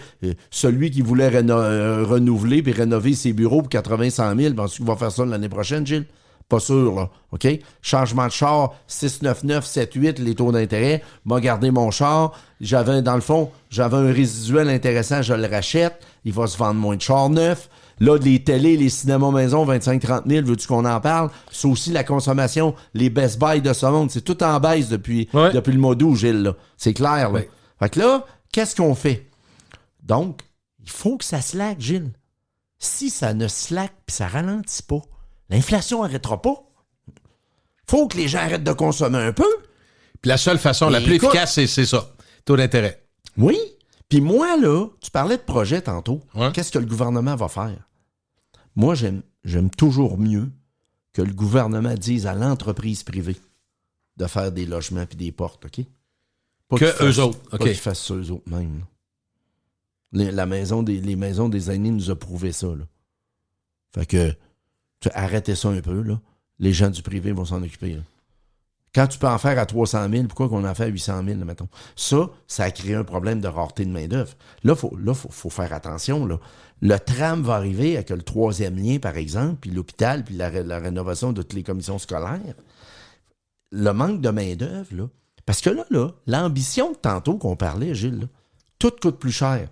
celui qui voulait renouveler puis rénover ses bureaux pour 80-100 000, penses-tu qu'il va faire ça l'année prochaine, Gilles? Pas sûr, là. OK? Changement de char, 6,99, 7,8, les taux d'intérêt. M'a gardé mon char. Dans le fond, j'avais un résiduel intéressant, je le rachète. Il va se vendre moins de chars neufs. Là, les télés, les cinémas maison, 25-30 000, veux-tu qu'on en parle? C'est aussi la consommation, les Best Buy de ce monde. C'est tout en baisse depuis le mois d'août, Gilles, là. C'est clair, là. Fait que là, qu'est-ce qu'on fait? Donc, il faut que ça slack, Gilles. Si ça ne slack puis ça ralentit pas, l'inflation n'arrêtera pas. Faut que les gens arrêtent de consommer un peu. Puis la seule façon, la plus efficace, c'est ça. Taux d'intérêt. Oui. Puis moi, là, tu parlais de projet tantôt. Ouais. Qu'est-ce que le gouvernement va faire? Moi, j'aime toujours mieux que le gouvernement dise à l'entreprise privée de faire des logements puis des portes, OK? Pas que eux autres. OK. Pas qu'ils fassent ça eux autres mêmes. Les maisons des aînés nous a prouvé ça, là. Fait que arrêtez ça un peu, là. Les gens du privé vont s'en occuper, là. Quand tu peux en faire à 300 000, pourquoi qu'on en fait à 800 000, là, mettons? Ça a créé un problème de rareté de main-d'œuvre. Là, faut faire attention, là. Le tram va arriver avec le 3e lien, par exemple, puis l'hôpital, puis la rénovation de toutes les commissions scolaires. Le manque de main-d'œuvre, là. Parce que là, l'ambition tantôt qu'on parlait, Gilles, là, tout coûte plus cher.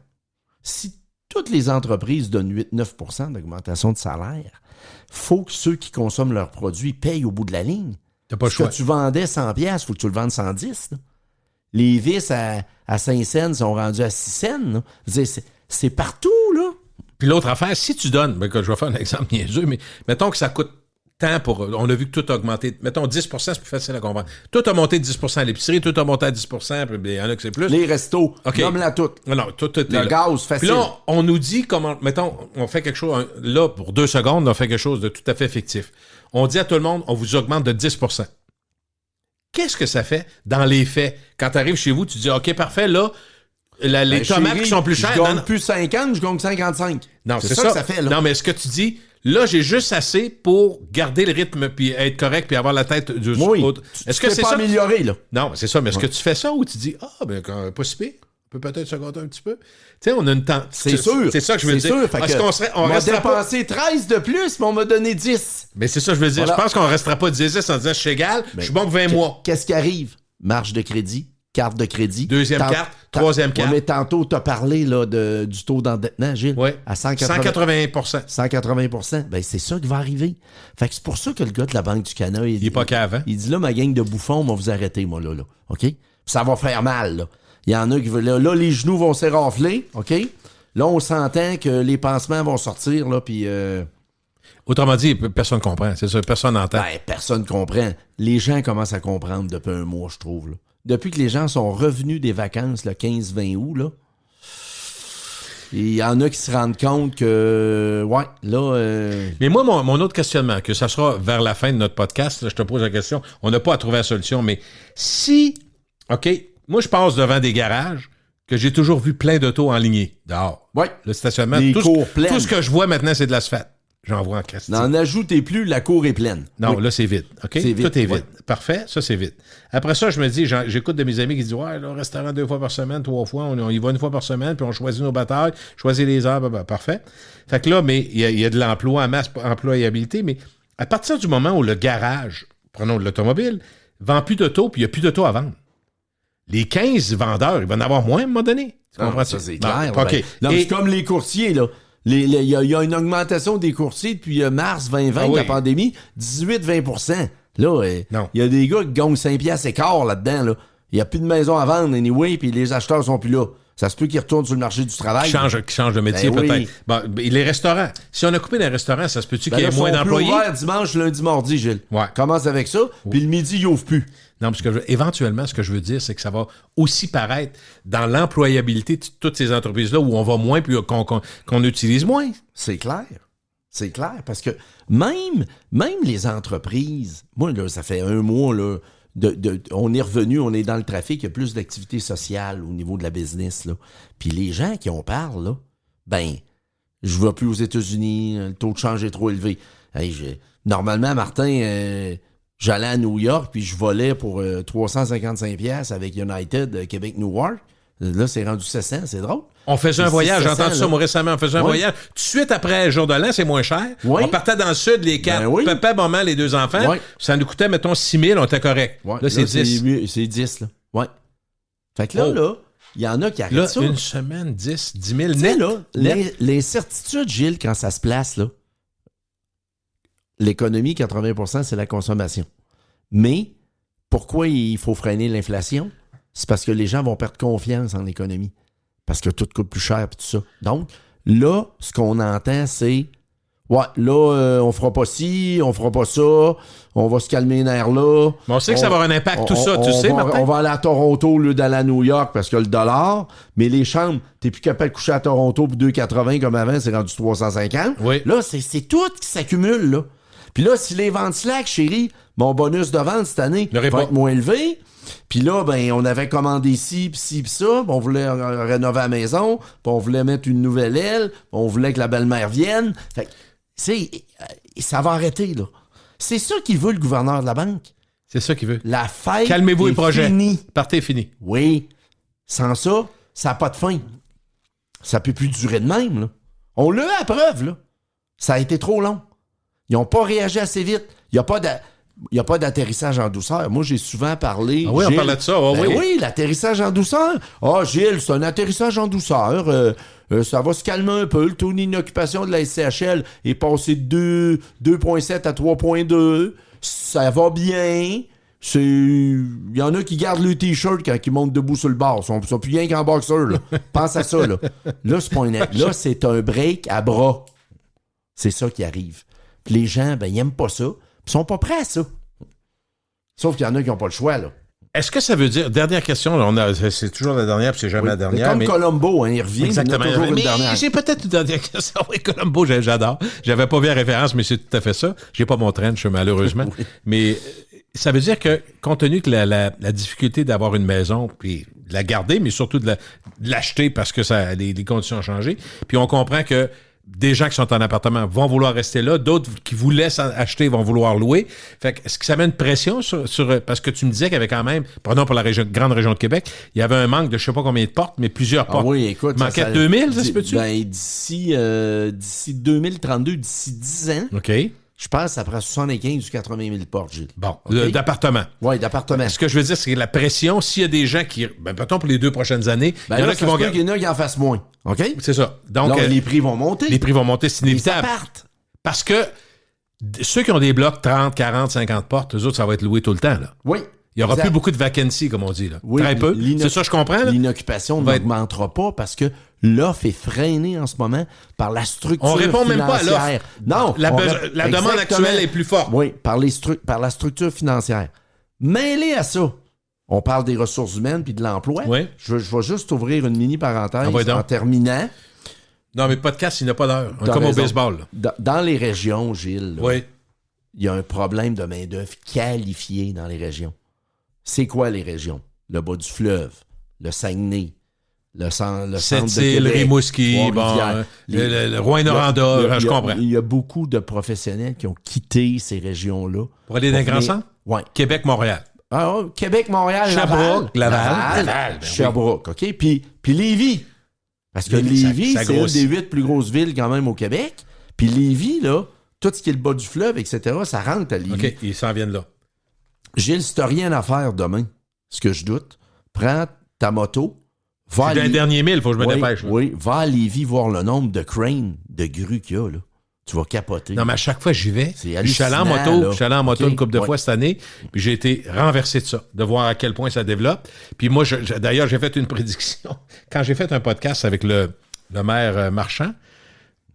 Si toutes les entreprises donnent 8-9 % d'augmentation de salaire, faut que ceux qui consomment leurs produits payent au bout de la ligne. T'as pas le choix. Que tu vendais 100$, il faut que tu le vendes 110$. Là. Les vis à 5 cents sont rendus à 6 cents. Là. C'est partout, là. Puis l'autre affaire, si tu donnes, ben, je vais faire un exemple niaiseux, mais mettons que ça coûte tant pour... On a vu que tout a augmenté. Mettons 10 %, c'est plus facile à comprendre. Tout a monté de 10 % à l'épicerie, tout a monté à 10 %, puis il y en a que c'est plus. Les restos, OK. nomme-la toute. Non, tout est Le là. gaz, facile. Puis là, on nous dit comment... Mettons, on fait quelque chose... Là, pour 2 secondes, on fait quelque chose de tout à fait fictif. On dit à tout le monde, on vous augmente de 10 %. Qu'est-ce que ça fait dans les faits? Quand tu arrives chez vous, tu dis, OK, parfait, là, les tomates chérie, qui sont plus chères... Je gagne plus 50, je gagne 55. Non, c'est ça que ça fait, là. Non, mais est-ce que tu dis, là, j'ai juste assez pour garder le rythme, puis être correct, puis avoir la tête du Oui, autre. Est-ce que tu c'est pas ça? amélioré, là. Non, c'est ça, mais est-ce que tu fais ça ou tu dis, ben, pas si pire, on peut peut-être se compter un petit peu? Tu sais, on a une temps. C'est sûr. C'est ça que je veux dire. C'est sûr. Est-ce qu'on on a restera pas... dépensé 13 de plus, mais on m'a donné 10. Mais c'est ça que je veux dire. Voilà. Je pense qu'on restera pas 10 en disant, je suis égal, je suis bon pour 20 mois. Qu'est-ce qui arrive? Marge de crédit, carte de crédit. Deuxième carte, troisième carte. Ouais, mais tantôt, tu as parlé là, du taux d'endettement, Gilles. Oui. À 180 180 %. Ben, c'est ça qui va arriver. Fait que c'est pour ça que le gars de la Banque du Canada, Il est pas cave, hein? Il dit là, ma gang de bouffons, on va vous arrêter, moi, là. OK? Puis ça va faire mal, là. Il y en a qui veulent. Là, les genoux vont s'érafler, OK? Là, on s'entend que les pansements vont sortir, là, puis. Autrement dit, personne ne comprend. C'est ça, personne n'entend. Ben, personne comprend. Les gens commencent à comprendre depuis un mois, je trouve, là. Depuis que les gens sont revenus des vacances le 15-20 août, là, il y en a qui se rendent compte que, ouais, là... Mais moi, mon autre questionnement, que ça sera vers la fin de notre podcast, là, je te pose la question, on n'a pas à trouver la solution, mais si, OK, moi, je passe devant des garages que j'ai toujours vu plein d'autos en lignée, dehors. Ouais. Le stationnement, Des cours pleines. tout ce que je vois maintenant, c'est de l'asphalte. J'en vois en Christie. N'en ajoutez plus, la cour est pleine. Non, Oui. là, c'est vide. OK? C'est vide, Tout est vide. ouais. Parfait. Ça, c'est vide. Après ça, je me dis, j'écoute de mes amis qui disent, ouais, là, restaurant 2 fois par semaine, 3 fois, on y va 1 fois par semaine, puis on choisit nos batailles, choisit les heures, parfait. Fait que là, mais il y a de l'emploi en masse, employabilité, mais à partir du moment où le garage, prenons de l'automobile, vend plus d'auto, puis il n'y a plus d'auto à vendre. Les 15 vendeurs, ils vont en avoir moins à un moment donné. Tu comprends ça? C'est Non, clair. OK. Ben, non, c'est comme les courtiers, là. Il y a une augmentation des courtiers depuis mars 2020, Ah oui. la pandémie, 18-20 %. Là, Non. il y a des gars qui gagnent 5 piastres et quart là-dedans. Là. Il n'y a plus de maison à vendre, anyway, puis les acheteurs sont plus là. Ça se peut qu'ils retournent sur le marché du travail. Qui change de métier, Ben oui. peut-être. Bon, les restaurants. Si on a coupé les restaurants, ça se peut-tu Ben qu'il y là, ait moins sont plus d'employés? ouverts dimanche, lundi, mardi, Gilles. Ouais. Commence avec ça, puis le midi, ils ouvrent plus. Non, parce que éventuellement, ce que je veux dire, c'est que ça va aussi paraître dans l'employabilité de toutes ces entreprises-là où on va moins puis qu'on utilise moins. C'est clair. C'est clair. Parce que même les entreprises, moi, là, ça fait un mois, là, on est revenu, on est dans le trafic, il y a plus d'activité sociale au niveau de la business, là. Puis les gens qui en parlent, là, ben, je ne vais plus aux États-Unis, le taux de change est trop élevé. Hey, normalement, Martin, j'allais à New York, puis je volais pour 355$ avec United Québec-Newark. Là, c'est rendu 700, c'est drôle. On faisait un C'est voyage, j'ai 700, entendu ça là. moi récemment, on faisait un Ouais. voyage. Tout de suite après le jour de l'an, c'est moins cher. Ouais. On partait dans le sud, les quatre, Ben oui. papa, maman, les 2 enfants. Ouais. Ça nous coûtait, mettons, 6 000, on était correct. Ouais. Là, c'est 10. C'est 10, là. Ouais. Fait que là, Oh. là, il y en a qui arrêtent Là, ça. une semaine, 10 000 Tu sais, net. là, net. l'incertitude, Gilles, quand ça se place, là, l'économie, 80%, c'est la consommation. Mais pourquoi il faut freiner l'inflation? C'est parce que les gens vont perdre confiance en l'économie. Parce que tout coûte plus cher et tout ça. Donc, là, ce qu'on entend, c'est ouais, là, on fera pas ci, on fera pas ça, on va se calmer les nerfs là. Mais on sait que ça va avoir un impact, tout ça, tu sais, Martin? On va aller à Toronto au lieu d'aller à New York parce que le dollar, mais les chambres, t'es plus capable de coucher à Toronto pour 2,80 comme avant, c'est rendu 350. Oui. Là, c'est tout qui s'accumule, là. Puis là, si les ventes slack, chérie, mon bonus de vente cette année va être moins élevé. Puis là, ben, on avait commandé ci, puis ça. On voulait rénover la maison. Puis on voulait mettre une nouvelle aile. Puis on voulait que la belle-mère vienne. Fait que, ça va arrêter, là. C'est ça qu'il veut, le gouverneur de la banque. C'est ça qu'il veut. La fête Calmez-vous est les projets. finie. Partez, fini. Oui. Sans ça, ça n'a pas de fin. Ça peut plus durer de même, là. On l'a à preuve, là. Ça a été trop long. Ils n'ont pas réagi assez vite. Il n'y a pas d'atterrissage en douceur. Moi, j'ai souvent parlé... Ah oui, Gilles, on parlait de ça. Ah, ben oui. oui, l'atterrissage en douceur. Ah, Gilles, c'est un atterrissage en douceur. Ça va se calmer un peu. Le taux d'inoccupation de la SCHL est passé de 2,7 à 3,2. Ça va bien. Il y en a qui gardent le T-shirt quand ils montent debout sur le bar. Ils sont plus bien qu'en boxeur, là. Pense à ça, là. Là, c'est un break à bras. C'est ça qui arrive. Puis les gens, ben, ils aiment pas ça. Ils sont pas prêts à ça. Sauf qu'il y en a qui n'ont pas le choix, là. Est-ce que ça veut dire... Dernière question, c'est toujours la dernière, puis c'est jamais la dernière. Comme Colombo, hein, il revient, Exactement. il y en a toujours une dernière. J'ai peut-être une dernière question. Oui, Colombo, j'adore. J'avais pas vu la référence, mais c'est tout à fait ça. J'ai pas mon trench, malheureusement. Oui. Mais ça veut dire que, compte tenu que la difficulté d'avoir une maison, puis de la garder, mais surtout de l'acheter parce que les conditions ont changé, puis on comprend que des gens qui sont en appartement vont vouloir rester là, d'autres qui voulaient acheter vont vouloir louer. Fait que, est-ce que ça met une pression sur parce que tu me disais qu'il y avait quand même, pardon pour la grande région de Québec, il y avait un manque de je sais pas combien de portes, mais plusieurs portes. Ah oui, écoute. Il manquait 2000, ça se peut-tu? Ben, d'ici 2032, d'ici 10 ans, OK. je pense que ça prend 75 ou 80 000 portes, Gilles. Bon, Okay? d'appartements. Oui, d'appartements. Ce que je veux dire, c'est que la pression, s'il y a des gens qui, mettons pour les 2 prochaines années, Ben il y en là, a qui vont qu'il y en a qui en fassent moins. OK? C'est ça. Donc, Là, les prix vont monter. les prix vont monter, c'est Les inévitable. appartes. Parce que ceux qui ont des blocs 30, 40, 50 portes, eux autres, ça va être loué tout le temps, là. Oui. Il n'y aura Exact. plus beaucoup de vacancy, comme on dit, là. Oui, Très peu. C'est ça, je comprends, là. L'inoccupation Va être- n'augmentera pas parce que l'offre est freinée en ce moment par la structure On répond même pas à financière. l'offre. Non. La demande Exactement. actuelle est plus forte. Oui, par la structure financière. Mêlé à ça, on parle des ressources humaines puis de l'emploi. Oui. Je vais juste ouvrir une mini-parenthèse Ah, ouais, donc. en terminant. Non, mais podcast, il n'a pas d'heure. T'as Comme au raison. baseball, là. Dans les régions, Gilles, là, Oui. il y a un problème de main-d'œuvre qualifiée dans les régions. C'est quoi les régions? Le bas du fleuve, le Saguenay, le centre de Sept-Îles, Québec, Rimouski, bon, Trois-Rivières. le Rouyn-Noranda, je comprends. Il y a beaucoup de professionnels qui ont quitté ces régions-là. Pour aller dans les grands venir- centres? Ouais. Québec, Montréal. Ah, Québec, Montréal, Sherbrooke, Laval, ben oui. Sherbrooke, OK? Puis Lévis. Parce que Lévis, Lévis, ça c'est une grossit. des 8 plus grosses villes quand même au Québec. Puis Lévis, là, tout ce qui est le bas du fleuve, etc., ça rentre à Lévis. OK, ils s'en viennent là. Gilles, si t'as rien à faire demain, ce que je doute, prends ta moto, va C'est dans les derniers 1000, il faut que je me dépêche. Là. Oui, va à Lévis voir le nombre de cranes, de grues qu'il y a, là. Tu vas capoter. Non, mais à chaque fois que j'y vais, C'est puis je suis allé en hallucinant, moto, là. je suis allé en moto OK, une couple de ouais. fois cette année, puis j'ai été renversé de ça, de voir à quel point ça développe. Puis moi, d'ailleurs, j'ai fait une prédiction. Quand j'ai fait un podcast avec le maire Marchand,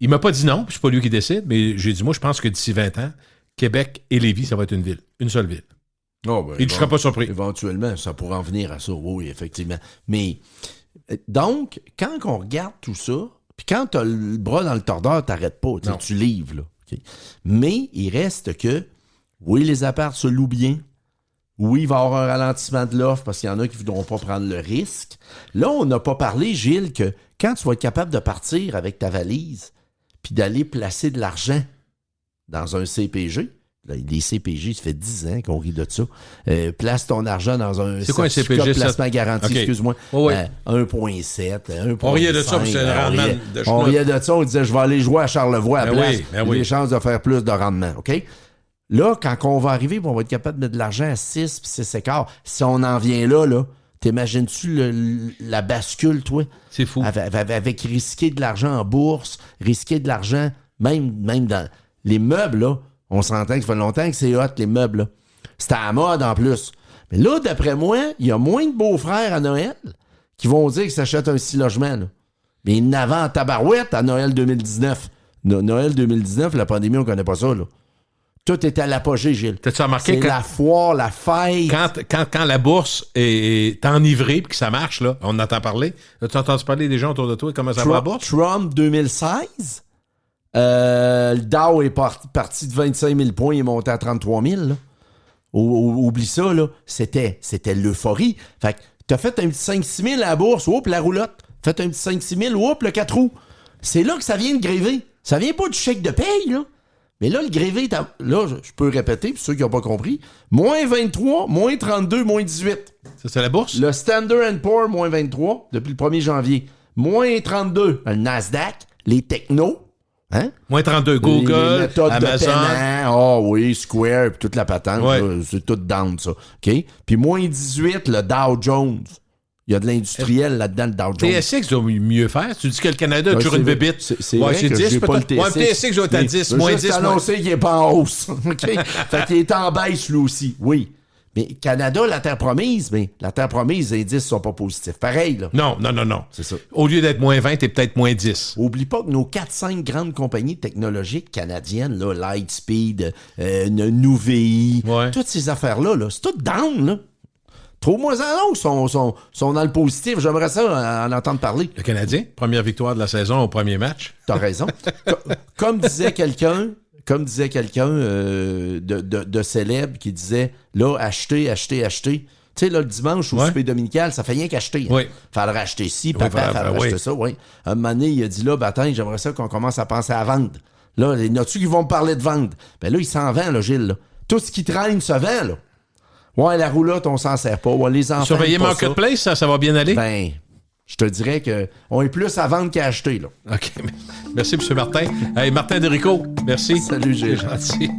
il m'a pas dit non, puis c'est pas lui qui décide, mais j'ai dit, moi, je pense que d'ici 20 ans, Québec et Lévis, ça va être une ville, une seule ville. Oh, ben, Et tu seras pas surpris. Éventuellement, ça pourra en venir à ça, oui, effectivement. Mais, donc, quand on regarde tout ça, puis quand t'as le bras dans le tordeur, t'arrêtes pas, Non. tu livres, là. OK? Mais, il reste que, oui, les apparts se louent bien. Oui, il va y avoir un ralentissement de l'offre parce qu'il y en a qui ne voudront pas prendre le risque. Là, on n'a pas parlé, Gilles, que quand tu vas être capable de partir avec ta valise puis d'aller placer de l'argent dans un CPG, là, les CPG, ça fait 10 ans qu'on rit de ça, place ton argent dans un C'est quoi un certificat CPG, de placement garanti, OK. excuse-moi, Oh, oui. 1,7, 1,5. On riait de ça, puis c'est un rendement de On schnout. riait de ça, on disait, je vais aller jouer à Charlevoix à la Ben place, oui, ben j'ai oui. des chances de faire plus de rendement, OK? Là, quand on va arriver, on va être capable de mettre de l'argent à 6 puis 6,25. Si on en vient là, t'imagines-tu la bascule, toi? C'est fou. Avec risquer de l'argent en bourse, risquer de l'argent, même dans les meubles, là. On s'entend que ça fait longtemps que c'est hot, les meubles, là. C'était à la mode, en plus. Mais là, d'après moi, il y a moins de beaux-frères à Noël qui vont dire qu'ils s'achètent un 6 logements, là. Mais il y en avait en tabarouette à Noël 2019. Noël 2019, la pandémie, on connaît pas ça, là. Tout est à l'apogée, Gilles. T'as-tu remarqué C'est que la foire, la fête. quand la bourse est enivrée et que ça marche, là, on entend parler. As-tu entendu parler des gens autour de toi? Comment ça va la bourse? Trump 2016, le Dow est parti de 25 000 points, il est monté à 33 000. Là. Oublie ça, là. C'était l'euphorie. Fait que t'as fait un petit 5-6 000 à la bourse, oups, la roulotte. Fait un petit 5-6 000, oups, le 4 roues. C'est là que ça vient de gréver. Ça vient pas du chèque de paye, là. Mais là, le grévé, là, je peux répéter, pour ceux qui n'ont pas compris, moins 23, moins 32, moins 18. Ça, c'est la bourse? Le Standard & Poor's, moins 23, depuis le 1er janvier. Moins 32, le Nasdaq, les technos. Hein? Moins 32, Les Google, méthodes Amazon. Ah oui, Square, puis toute la patente, Ouais. là, c'est tout down, ça. OK? Puis moins 18, le Dow Jones. Il y a de l'industriel là-dedans, le Dow Jones. TSX doit mieux faire. Tu dis que le Canada a toujours une bébite. C'est vrai que 10 j'ai pas le peut-être. TSX. Ouais, TSX doit être à Mais 10, je veux moins juste 10. annoncer qu'il n'est pas en hausse. OK? Fait qu'il est en baisse, lui aussi. Oui. Mais Canada, la terre promise, mais la terre promise, les indices ne sont pas positifs. Pareil, là. Non. C'est ça. Au lieu d'être moins 20, t'es peut-être moins 10. Oublie pas que nos 4-5 grandes compagnies technologiques canadiennes, là, Lightspeed, Nouvei, Ouais. toutes ces affaires-là, là, c'est tout down, là. Trouve-moi ça, non, sont dans le positif. J'aimerais ça en entendre parler. Le Canadien, première victoire de la saison au premier match. T'as raison. Comme disait quelqu'un de célèbre qui disait, là, acheter. Tu sais, là, le dimanche, au Ouais. souper dominical, ça fait rien qu'acheter. Oui. Fallait racheter ci, Oui, papa, fallait racheter oui. ça, oui. Un moment donné, il a dit, là, ben, attends, j'aimerais ça qu'on commence à penser à vendre. Là, il y en a-tu qui vont me parler de vendre? Ben là, il s'en vend, là, Gilles, là. Tout ce qui traîne se vend, là. Ouais, la roulotte, on s'en sert pas. Ouais, les enfants. Surveiller aiment pas ça. Marketplace, ça va bien aller? Ben, je te dirais que on est plus à vendre qu'à acheter, là. OK. Merci, M. Martin. Hey, Martin Derico, merci. Salut, Gilles. C'est gentil.